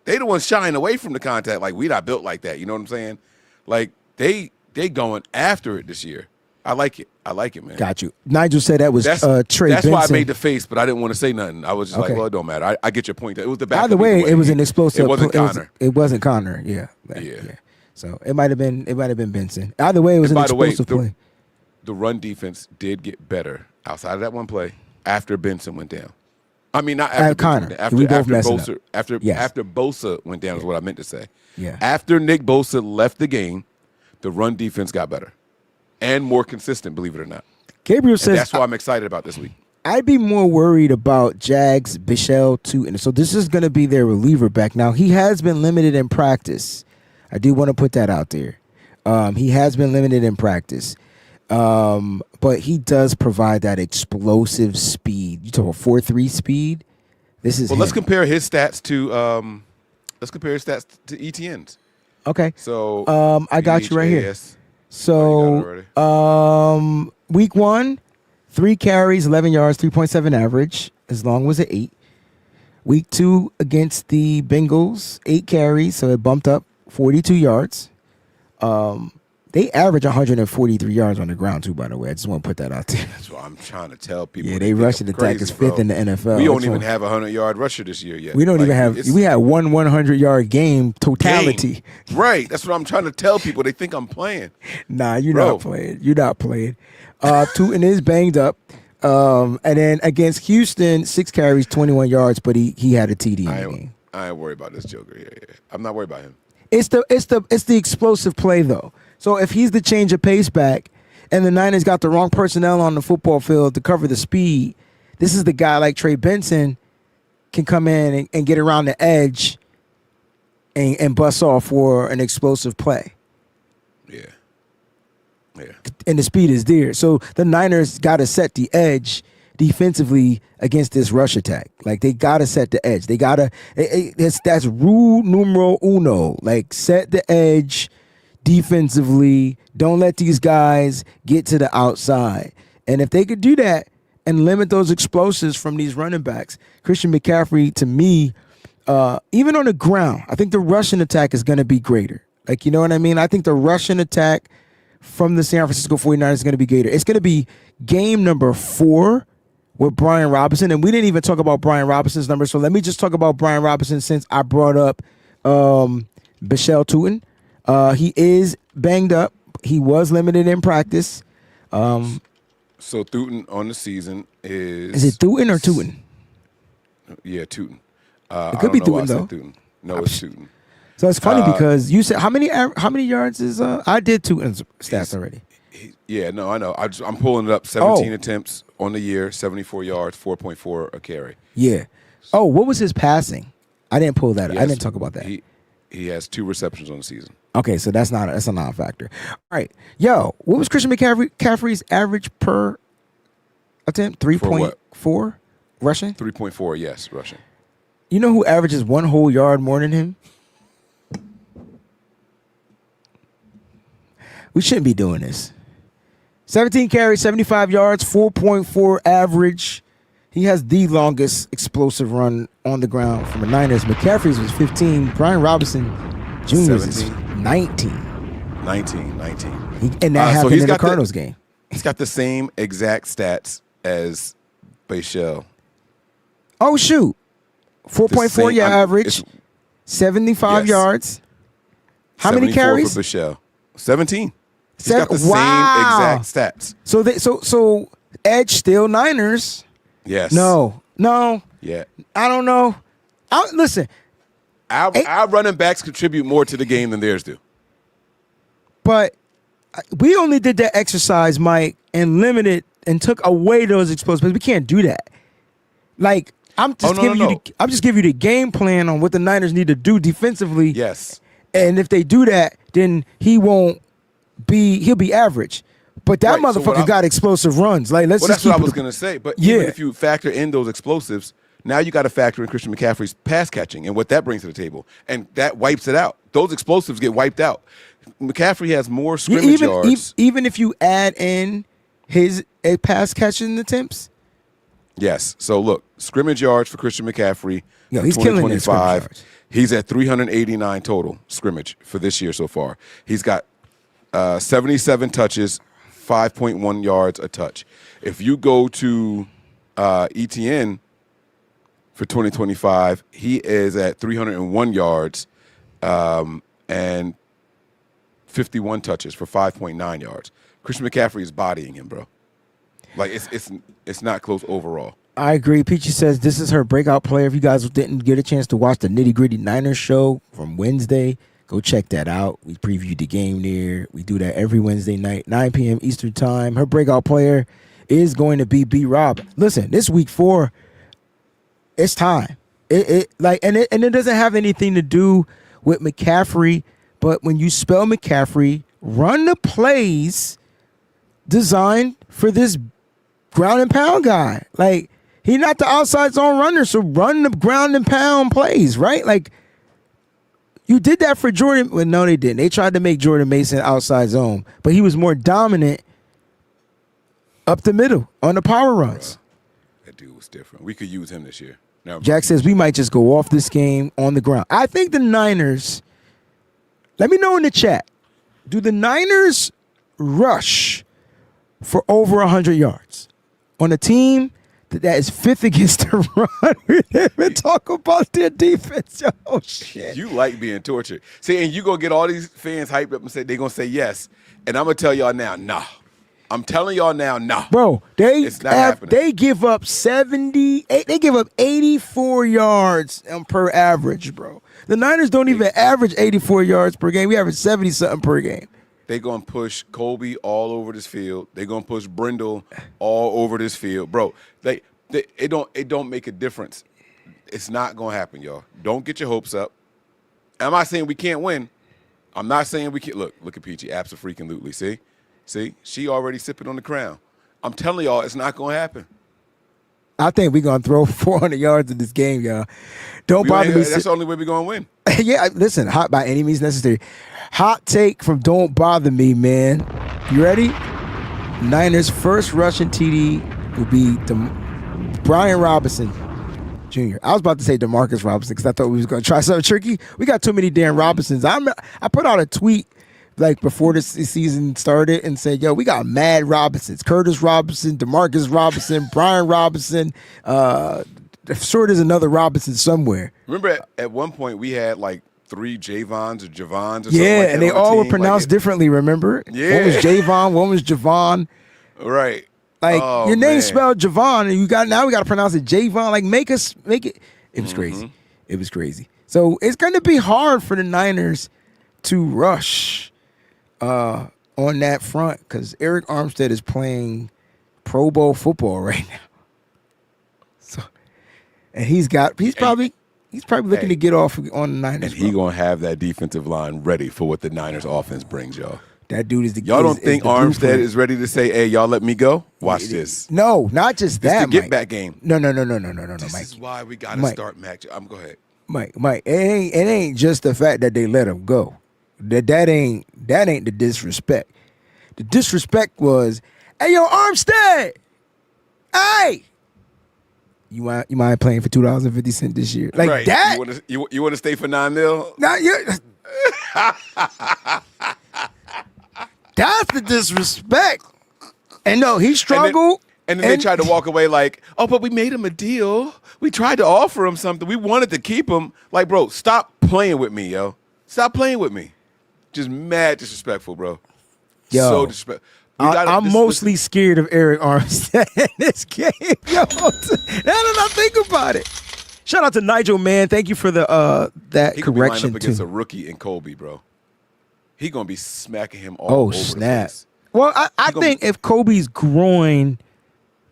they the ones shying away from the contact. Like, we not built like that. You know what I'm saying? Like, they going after it this year. I like it. Man. Got you. Nigel said that was Trey Benson. That's why I made the face, but I didn't want to say nothing. I was just like, well, it don't matter. I get your point. It was the back. Either way, it was an explosive. It wasn't Connor. It wasn't Connor. Yeah. So it might have been Benson. Either way, it was an explosive play. The run defense did get better outside of that one play after Benson went down. I mean, not after Connor. After Bosa. After Bosa went down is what I meant to say. Yeah. After Nick Bosa left the game, the run defense got better and more consistent, believe it or not. Gabriel says that's why I'm excited about this week. I'd be more worried about Jags, Bichelle, Tootin. So this is going to be their reliever back. Now, he has been limited in practice. I do want to put that out there. He has been limited in practice. But he does provide that explosive speed. You talk about 4.3 speed. This is let's compare his stats to Etienne's. Okay. So I got you right here. So week 1, 3 carries, 11 yards, 3.7 average. As long was it 8. Week 2 against the Bengals, 8 carries, so it bumped up 42 yards. They average 143 yards on the ground, too, by the way. I just want to put that out there. That's what I'm trying to tell people. Yeah, they rushing attack is 5th in the NFL. We don't even have a 100-yard rusher this year yet. We don't even have – we had one 100-yard game totality. Right. That's what I'm trying to tell people. They think I'm playing. Nah, you're not playing. You're not playing. Tootin is banged up. And then against Houston, 6 carries, 21 yards, but he had a TD in the game. I ain't worried about this Joker here. I'm not worried about him. It's the explosive play, though. So if he's the change of pace back and the Niners got the wrong personnel on the football field to cover the speed, this is the guy like Trey Benson can come in and get around the edge and bust off for an explosive play. Yeah. And the speed is there. So the Niners got to set the edge defensively against this rush attack. Like, they got to set the edge. They got to that's rule numero uno. Like, set the edge defensively. Don't let these guys get to the outside. And if they could do that and limit those explosives from these running backs, Christian McCaffrey, to me, even on the ground, I think the rushing attack is going to be greater. Like, you know what I mean? I think the rushing attack from the San Francisco 49ers is going to be greater. It's going to be game number 4 with Brian Robinson. And we didn't even talk about Brian Robinson's numbers. So let me just talk about Brian Robinson since I brought up Bichelle Tootin. He is banged up. He was limited in practice. So Tootin on the season is... Is it Tootin or Tootin? Yeah, Tootin. It could be Tootin, though. No, it's Tootin. So it's funny because you said how many yards is I did Tootin's stats already. Yeah, no, I know. I'm pulling it up. 17 attempts on the year, 74 yards, 4.4 a carry. Yeah. Oh, what was his passing? I didn't pull that up. I didn't talk about that. He has 2 receptions on the season. Okay, so that's a non-factor. All right. Yo, what was Christian McCaffrey's average per attempt? 3.4 rushing? 3.4, yes, rushing. You know who averages 1 whole yard more than him? We shouldn't be doing this. 17 carries, 75 yards, 4.4 average. He has the longest explosive run on the ground from the Niners. McCaffrey's was 15. Brian Robinson Jr.'s is 19. 19. And that happened in the Cardinals game. He's got the same exact stats as Bichelle. Oh, shoot. 4.4 year average, 75 yards. How many carries? For Bichelle. 17. He's got the same exact stats. So edge still Niners. Yes. No. Yeah. I don't know. Listen. Our running backs contribute more to the game than theirs do. But we only did that exercise, Mike, and limited and took away those explosives. We can't do that. Like, I'm just giving you the game plan on what the Niners need to do defensively. Yes. And if they do that, then he'll be average. But that motherfucker got explosive runs. Like, that's what I was gonna say. But even if you factor in those explosives, now you got to factor in Christian McCaffrey's pass catching and what that brings to the table, and that wipes it out. Those explosives get wiped out. McCaffrey has more scrimmage yards. Even if you add in his pass catching attempts. Yes. So look, scrimmage yards for Christian McCaffrey. He's killing his scrimmage yards. He's at 389 total scrimmage for this year so far. He's got 77 touches, 5.1 yards a touch. If you go to Etienne for 2025, he is at 301 yards and 51 touches for 5.9 yards. Christian McCaffrey is bodying him, bro. Like, it's not close overall. I agree. Peachy says this is her breakout player. If you guys didn't get a chance to watch the Nitty Gritty Niners show from Wednesday, go check that out. We previewed the game there. We do that every Wednesday night, 9 p.m. Eastern time. Her breakout player is going to be B-Rob. Listen, this week 4, it's time. It doesn't have anything to do with McCaffrey, but when you spell McCaffrey, run the plays designed for this ground and pound guy. Like, he's not the outside zone runner, so run the ground and pound plays, right? Like, you did that for Jordan. Well, no, they didn't. They tried to make Jordan Mason outside zone, but he was more dominant up the middle on the power runs. Bro, that dude was different. We could use him this year. Now, Jack says we might just go off this game on the ground. I think the Niners, let me know in the chat, do the Niners rush for over 100 yards on a team that is 5th against the run? We didn't talk about their defense. Oh, shit. You like being tortured. See, and you going to get all these fans hyped up and say they're going to say yes. And I'm going to tell y'all now, nah. I'm telling y'all now, nah. Bro, it's not happening. They give up 84 yards per average, bro. The Niners don't even average 84 yards per game. We average 70-something per game. They're going to push Colby all over this field. They're going to push Brindle all over this field. Bro, it don't make a difference. It's not going to happen, y'all. Don't get your hopes up. I'm not saying we can't win. I'm not saying we can't. Look at Peachy. Abso-freaking-lutely. See? She already sipping on the crown. I'm telling y'all, it's not going to happen. I think we're going to throw 400 yards in this game, y'all. Don't bother me. That's the only way we're going to win. Yeah, listen, hot by any means necessary. Hot take from Don't Bother Me, man. You ready? Niners' first rushing TD will be Brian Robinson Jr. I was about to say DeMarcus Robinson because I thought we was going to try something tricky. We got too many damn Robinsons. I put out a tweet like before the season started and said, yo, we got mad Robinsons. Curtis Robinson, DeMarcus Robinson, Brian Robinson. Sure, there's another Robinson somewhere. Remember at one point we had like 3 Javons or Javons or something yeah, like that and they all were pronounced differently, remember? Yeah. One was Javon, one was Javon. Right. Like, your name spelled Javon, and now we got to pronounce it Javon. Like, make it. It was crazy. It was crazy. So it's going to be hard for the Niners to rush on that front because Eric Armstead is playing Pro Bowl football right now. So, and he's probably looking to get off on the Niners. And he's going to have that defensive line ready for what the Niners offense brings, y'all. That dude is the Y'all don't think Armstead is ready to say, hey, y'all let me go? Watch this. No, not just that, It's the get-back game. No, Mike. This is why we got to start Mac. Go ahead. Mike, it ain't just the fact that they let him go. That ain't the disrespect. The disrespect was, hey, yo, Armstead, hey, you mind playing for $2.50 this year? Like right. that? You want to stay for $9 million? Not you. That's the disrespect. And no, he struggled. And then they tried to walk away like, oh, but we made him a deal. We tried to offer him something. We wanted to keep him. Like, bro, stop playing with me, yo. Stop playing with me. Just mad disrespectful, bro. Yo, so disrespectful. I'm mostly scared of Eric Armstead in this game, yo. Now that I think about it. Shout out to Nigel, man. Thank you for the that He could be lined correction up against too. a rookie in Kobe, bro. He gonna be smacking him all over Snap. the place. Well, I think if Kobe's groin,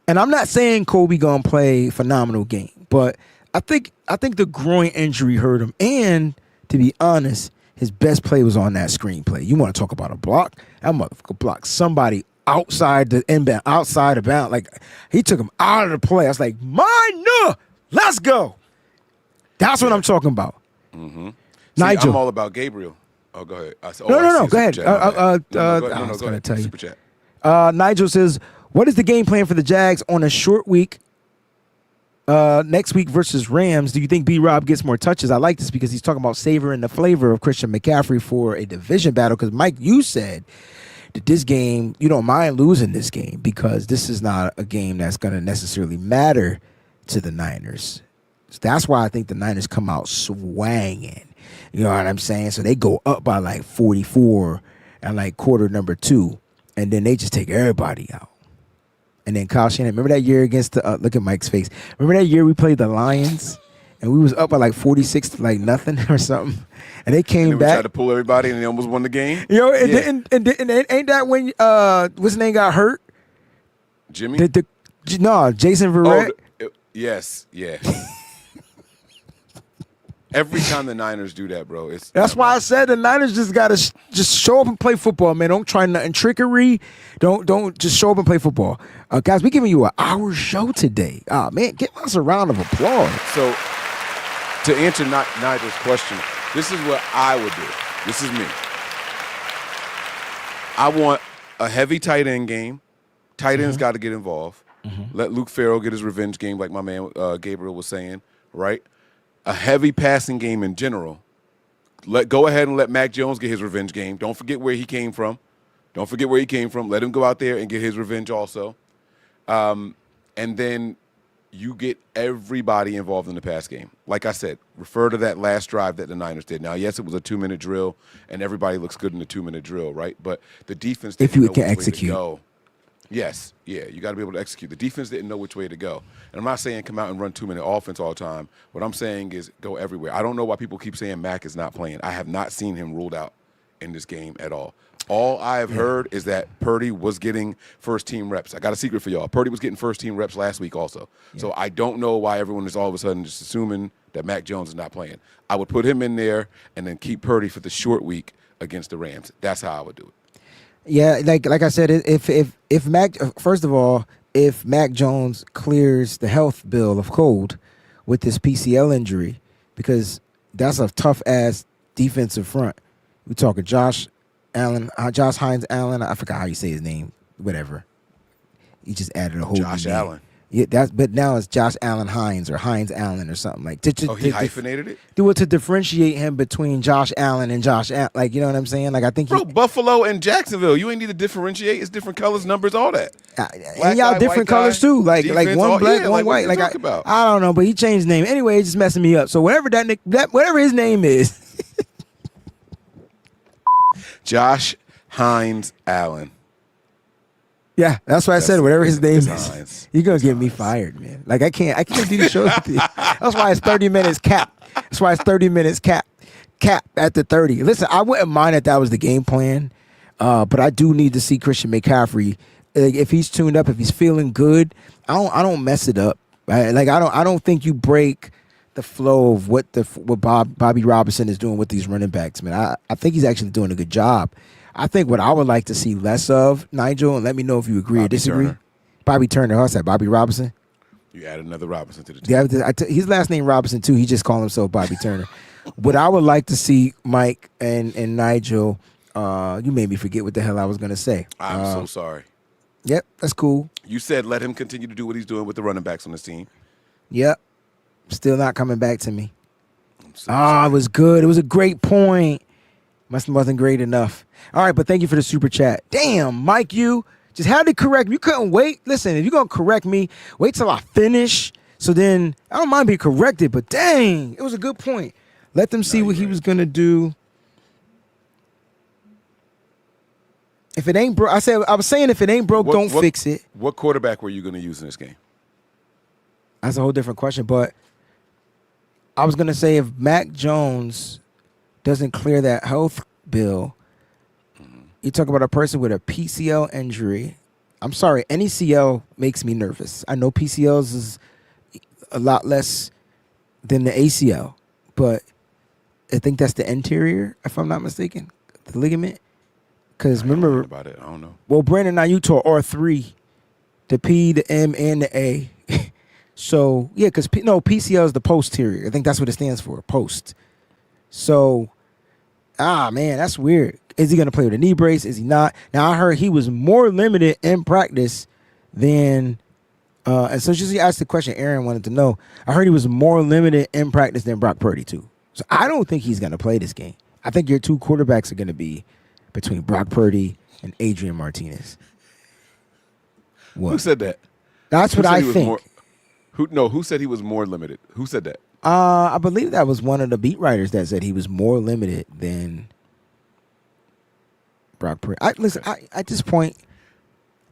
and I'm not saying Kobe gonna play phenomenal game, but I think the groin injury hurt him. And to be honest, his best play was on that screenplay. You want to talk about a block? That motherfucker blocked somebody outside the inbound, outside of bound. Like, he took him out of the play. I was like, mine, let's go. That's what I'm talking about. Mm-hmm. Nigel. I'm all about Gabriel. Oh, go ahead. No, go ahead. I was going to tell you. Super chat. Nigel says, what is the game plan for the Jags on a short week next week versus Rams? Do you think B-Rob gets more touches? I like this because he's talking about savoring the flavor of Christian McCaffrey for a division battle. Because, Mike, you said that this game, you don't mind losing this game because this is not a game that's going to necessarily matter to the Niners. So that's why I think the Niners come out swanging. You know what I'm saying? So they go up by like 44 and like quarter number 2, and then they just take everybody out. And then Kyle Shanahan, remember that year against the look at Mike's face. Remember that year we played the Lions and we was up by like 46 to like nothing or something, and they came back. Tried to pull everybody and they almost won the game. You know, and ain't that when what's his name got hurt? Jimmy? No, Jason Verrett. Yes, yeah. Every time the Niners do that, bro, that's why I said the Niners just gotta just show up and play football, man. Don't try nothing trickery. Don't just show up and play football, guys. We giving you an hour show today. Man, give us a round of applause. So, to answer Nigel's question, this is what I would do. This is me. I want a heavy tight end game. Tight ends got to get involved. Mm-hmm. Let Luke Farrell get his revenge game, like my man Gabriel was saying, right? A heavy passing game in general. Go ahead and let Mac Jones get his revenge game. Don't forget where he came from. Let him go out there and get his revenge also. And then you get everybody involved in the pass game. Like I said, refer to that last drive that the Niners did. Now, yes, it was a 2-minute drill, and everybody looks good in the 2-minute drill, right? But the defense didn't know which way to go. Yes, yeah, you got to be able to execute. The defense didn't know which way to go. And I'm not saying come out and run 2-minute offense all the time. What I'm saying is go everywhere. I don't know why people keep saying Mac is not playing. I have not seen him ruled out in this game at all. All I have heard is that Purdy was getting first-team reps. I got a secret for y'all. Purdy was getting first-team reps last week also. Yeah. So I don't know why everyone is all of a sudden just assuming that Mac Jones is not playing. I would put him in there and then keep Purdy for the short week against the Rams. That's how I would do it. Yeah, like I said, if Mac, first of all, if Mac Jones clears the health bill of cold with this PCL injury, because that's a tough ass defensive front. We talking Josh Hines Allen. I forgot how you say his name. Whatever. He just added a whole Josh name. Allen. Yeah, but now it's Josh Allen Hines or Hines Allen or something like. He hyphenated it. Do it to differentiate him between Josh Allen and Josh Allen. Like, you know what I'm saying? Like, I think Buffalo and Jacksonville. You ain't need to differentiate. It's different colors, numbers, all that. And y'all different colors too. Like one black, one white. Like I don't know, but he changed his name anyway. It's just messing me up. So whatever whatever his name is, Josh Hines Allen. Yeah, that's why I said whatever his name is. You're gonna get me fired, man. Like I can't do the show with you. That's why it's 30 minutes cap. That's why it's 30 minutes cap at the 30. Listen, I wouldn't mind if that was the game plan, but I do need to see Christian McCaffrey. If he's tuned up, if he's feeling good, I don't mess it up. Right? Like I don't think you break the flow of what Bobby Robinson is doing with these running backs, man. I think he's actually doing a good job. I think what I would like to see less of, Nigel, and let me know if you agree or disagree. Bobby Turner. How's that? Bobby Robinson? You add another Robinson to the team. Yeah, his last name Robinson, too. He just called himself Bobby Turner. What I would like to see, Mike and Nigel, you made me forget what the hell I was going to say. I'm so sorry. Yep, that's cool. You said let him continue to do what he's doing with the running backs on this team. Yep. Still not coming back to me. It was good. It was a great point. Wasn't great enough. All right, but thank you for the super chat. Damn, Mike, you just had to correct me. You couldn't wait. Listen, if you're going to correct me, wait till I finish. So then I don't mind being corrected, but dang, it was a good point. Let them see what he was going to do. If it ain't broke, I was saying if it ain't broke, don't fix it. What quarterback were you going to use in this game? That's a whole different question, but I was going to say if Mac Jones doesn't clear that health bill, you talk about a person with a PCL injury. I'm sorry, any CL makes me nervous. I know PCLs is a lot less than the ACL, but I think that's the anterior, if I'm not mistaken, the ligament. Because remember about it, I don't know. Well, Brandon Ayuk tore R3, the P, the M, and the A. So yeah, because PCL is the posterior. I think that's what it stands for, post. So, man, that's weird. Is he going to play with a knee brace? Is he not? Now, I heard he was more limited in practice than, and so just asked the question Aaron wanted to know. I heard he was more limited in practice than Brock Purdy, too. So I don't think he's going to play this game. I think your two quarterbacks are going to be between Brock Purdy and Adrian Martinez. What? Who said that? That's what I think. Who said he was more limited? Who said that? I believe that was one of the beat writers that said he was more limited than Brock Purdy. At this point,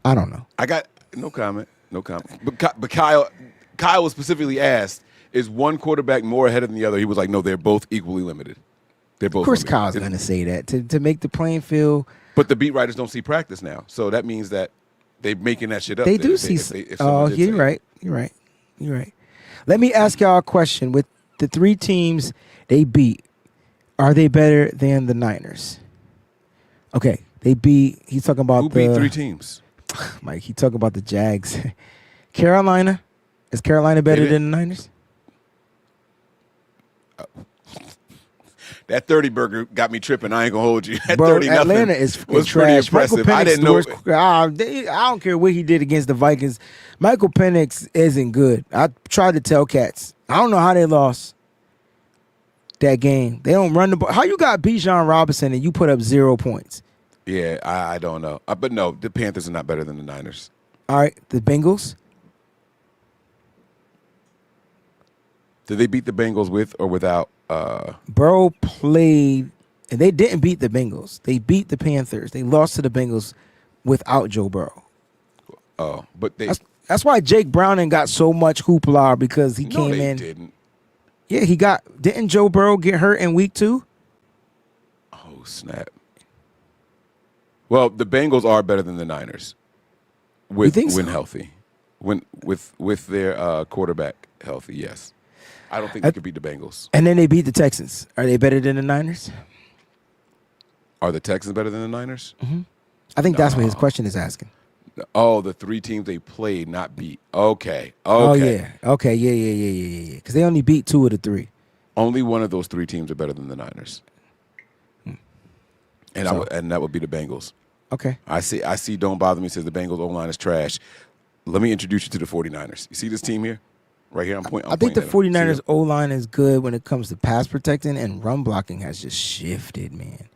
I don't know. I got no comment. But Kyle was specifically asked, is one quarterback more ahead than the other? He was like, no, they're both equally limited. They're both. Of course, limited. Kyle's going to say that to make the playing field. But the beat writers don't see practice now, so that means that they're making that shit up. They do see. You're right. You're right. Let me ask y'all a question. With the three teams they beat, are they better than the Niners? Okay, they beat. He's talking about who beat three teams. Mike, he talking about the Jags. Carolina. Is Carolina better than the Niners? That 30 burger got me tripping. I ain't gonna hold you. That Bro, 30 Atlanta is was trash. pretty impressive. I didn't know. I don't care what he did against the Vikings. Michael Penix isn't good. I tried to tell cats. I don't know how they lost that game. They don't run the ball. How you got Bijan Robinson and you put up 0 points? Yeah, I don't know. But no, the Panthers are not better than the Niners. All right, the Bengals. Did they beat the Bengals with or without? Burrow played, and they didn't beat the Bengals. They beat the Panthers. They lost to the Bengals without Joe Burrow. Oh, but that's why Jake Browning got so much hoopla because he came in. Didn't. Yeah, didn't Joe Burrow get hurt in week 2? Oh, snap. Well, the Bengals are better than the Niners when healthy. With their quarterback healthy, yes. I don't think they could beat the Bengals. And then they beat the Texans. Are they better than the Niners? Are the Texans better than the Niners? Mm-hmm. I think that's what his question is asking. Oh, the three teams they played, not beat. Okay. Oh, yeah. Okay, yeah. Because they only beat 2 of the 3. Only one of those 3 teams are better than the Niners. And that would be the Bengals. Okay. I see Don't Bother Me says the Bengals O-line is trash. Let me introduce you to the 49ers. You see this team here? Right here, I think the 49ers O-line is good when it comes to pass protecting, and run blocking has just shifted, man.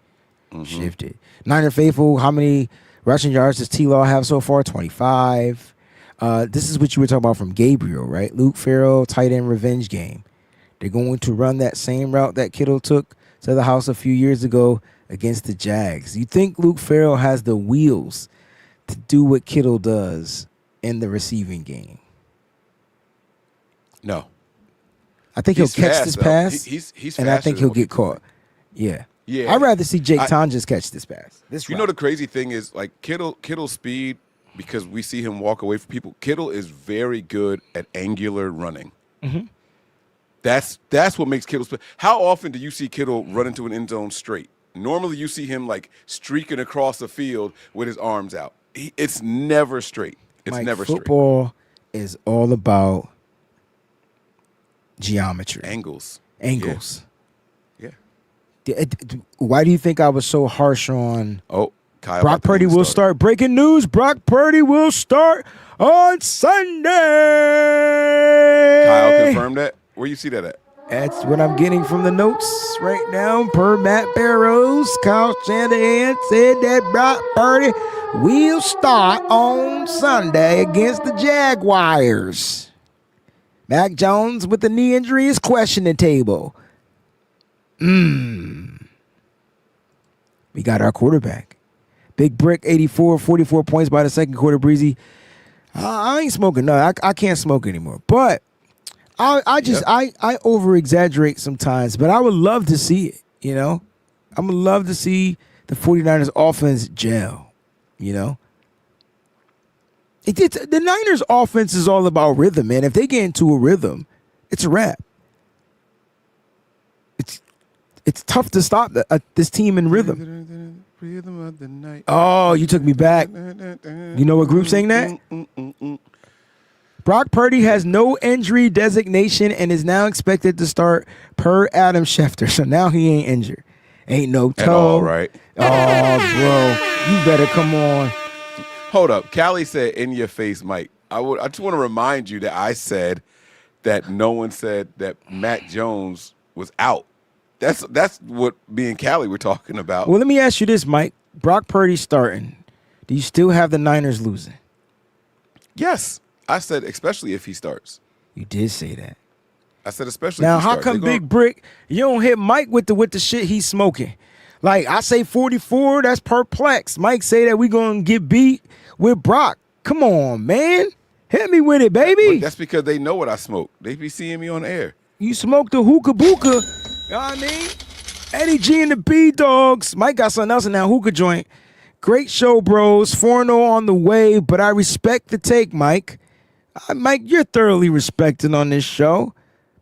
Mm-hmm. Shifted. Niner faithful, how many rushing yards does T-Law have so far? 25. This is what you were talking about from Gabriel, right? Luke Farrell, tight end revenge game. They're going to run that same route that Kittle took to the house a few years ago against the Jags. You think Luke Farrell has the wheels to do what Kittle does in the receiving game? No. I think he'll catch this pass, he's and I think he'll get caught. Yeah. I'd rather see Jake Tonjes catch this pass. You know the crazy thing is, like, Kittle's speed, because we see him walk away from people, Kittle is very good at angular running. Mm-hmm. That's what makes Kittle. How often do you see Kittle run into an end zone straight? Normally you see him, like, streaking across the field with his arms out. It's never straight. It's never straight. Football is all about geometry. Angles. Yeah. Why do you think I was so harsh on Kyle? Brock Purdy will start. Breaking news, Brock Purdy will start on Sunday. Kyle confirmed that? Where you see that at? That's what I'm getting from the notes right now. Per Matt Barrows, Kyle Shanahan said that Brock Purdy will start on Sunday against the Jaguars. Mac Jones with the knee injury is questioning table. We got our quarterback. Big Brick, 84, 44 points by the second quarter, Breezy. I ain't smoking. No, I can't smoke anymore. But I over exaggerate sometimes, but I would love to see it, you know? I would love to see the 49ers offense gel, you know? The Niners offense is all about rhythm, man. If they get into a rhythm, it's a wrap. It's tough to stop this team in rhythm. Rhythm of the night. Oh, you took me back. You know what group sang that? Brock Purdy has no injury designation and is now expected to start per Adam Schefter. So now he ain't injured. Ain't no toe. At all, right? Oh, bro. You better come on. Hold up. Callie said, in your face, Mike. I just want to remind you that I said that no one said that Mac Jones was out. That's what me and Callie were talking about. Well, let me ask you this, Mike. Brock Purdy starting. Do you still have the Niners losing? Yes. I said especially if he starts. You did say that. I said especially now, if he how starts. come Big Brick, you don't hit Mike with the shit he's smoking? Like, I say 44, that's perplexed. Mike say that we going to get beat with Brock. Come on, man. Hit me with it, baby. But that's because they know what I smoke. They be seeing me on air. You smoked the hookah booka. You know what I mean? Eddie G and the B-Dogs. Mike got something else in that hookah joint. Great show, bros. 4-0 on the way, but I respect the take, Mike. Mike, you're thoroughly respected on this show,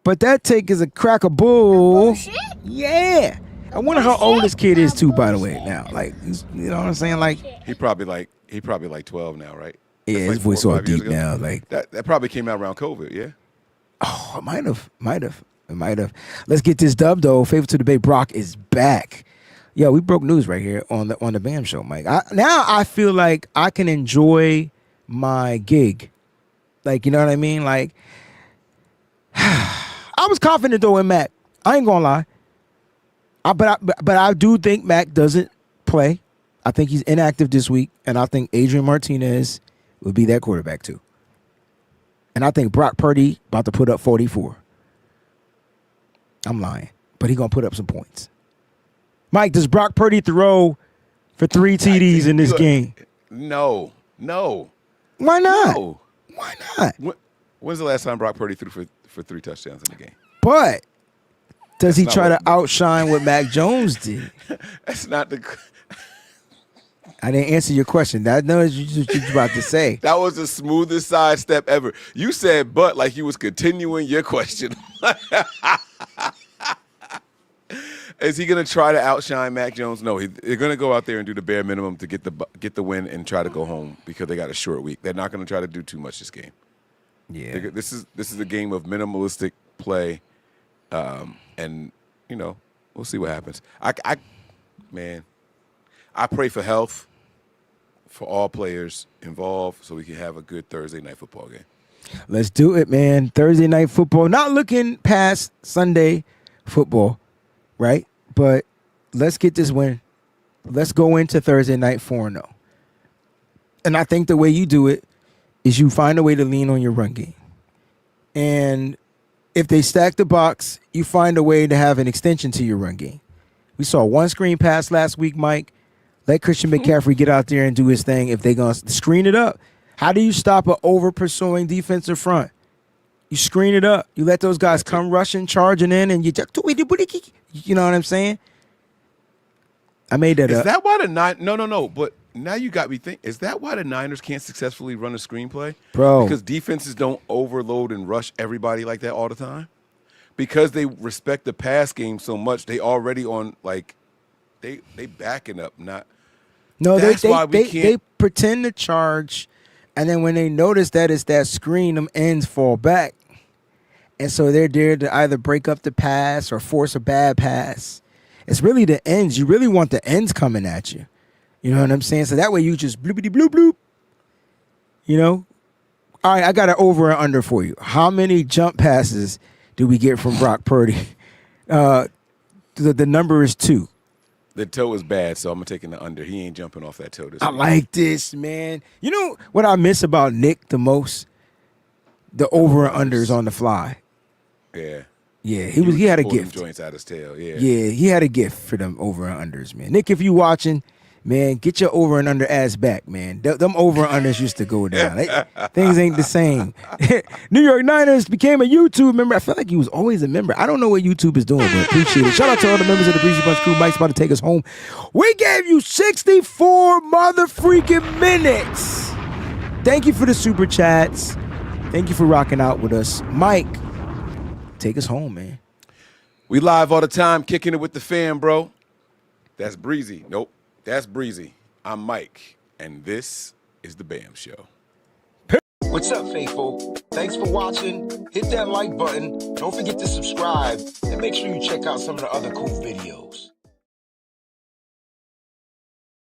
but that take is a crack of bull. Yeah. I wonder how old this kid is too, by the way, now. Like, you know what I'm saying? Like, he probably like 12 now, right? Yeah, That's his like voice 4 or all 5 years deep ago. now. Like that probably came out around COVID, yeah? Oh, it might have. Let's get this dub though. Favorite to debate. Brock is back. Yo, we broke news right here on the B.A.M show, Mike. Now I feel like I can enjoy my gig. Like, you know what I mean? Like, I was confident though in Mac. I ain't gonna lie. But I do think Mac doesn't play. I think he's inactive this week, and I think Adrian Martinez will be that quarterback too. And I think Brock Purdy about to put up 44. I'm lying, but he gonna put up some points. Mike, does Brock Purdy throw for 3 TDs in this game? No. Why not? No. Why not? When's the last time Brock Purdy threw for 3 touchdowns in the game? But does he That's try not to outshine what Mac Jones did? That's not the. I didn't answer your question. I know what you're about to say. That was the smoothest sidestep ever. You said but like you was continuing your question. Is he going to try to outshine Mac Jones? No, they're going to go out there and do the bare minimum to get the win and try to go home because they got a short week. They're not going to try to do too much this game. Yeah, this is a game of minimalistic play, and you know we'll see what happens. I pray for health for all players involved so we can have a good Thursday night football game. Let's do it, man. Thursday night football. Not looking past Sunday football, right? But let's get this win. Let's go into Thursday night 4-0. And I think the way you do it is you find a way to lean on your run game. And if they stack the box, you find a way to have an extension to your run game. We saw one screen pass last week, Mike. Let Christian McCaffrey get out there and do his thing if they're going to screen it up. How do you stop an over-pursuing defensive front? You screen it up. You let those guys come rushing, charging in, and you know what I'm saying? I made that up. Is that why the No, but now you got me thinking. Is that why the Niners can't successfully run a screenplay? Bro. Because defenses don't overload and rush everybody like that all the time? Because they respect the pass game so much, they already on, like, they backing up, not... No, they they pretend to charge, and then when they notice that it's that screen, them ends fall back. And so they're there to either break up the pass or force a bad pass. It's really the ends. You really want the ends coming at you. You know what I'm saying? So that way you just bloopity bloop bloop. You know? All right, I got an over and under for you. How many jump passes do we get from Brock Purdy? The number is 2. The toe is bad, so I'm taking the under. He ain't jumping off that toe this I week. like this, man. You know what I miss about Nick the most? The over and unders on the fly. Yeah. Yeah, he had a Pull them gift. Joints out his tail. Yeah. Yeah, he had a gift for them over and unders, man. Nick, if you watching, Man, get your over and under ass back, man. Them over and unders used to go down. Things ain't the same. New York Niners became a YouTube member. I feel like he was always a member. I don't know what YouTube is doing, but appreciate it. Shout out to all the members of the Breezy Bunch crew. Mike's about to take us home. We gave you 64 mother-freaking minutes. Thank you for the super chats. Thank you for rocking out with us. Mike, take us home, man. We live all the time, kicking it with the fam, bro. That's Breezy. Nope. That's Breezy. I'm Mike, and this is the B.A.M Show. What's up, faithful? Thanks for watching. Hit that like button. Don't forget to subscribe, and make sure you check out some of the other cool videos.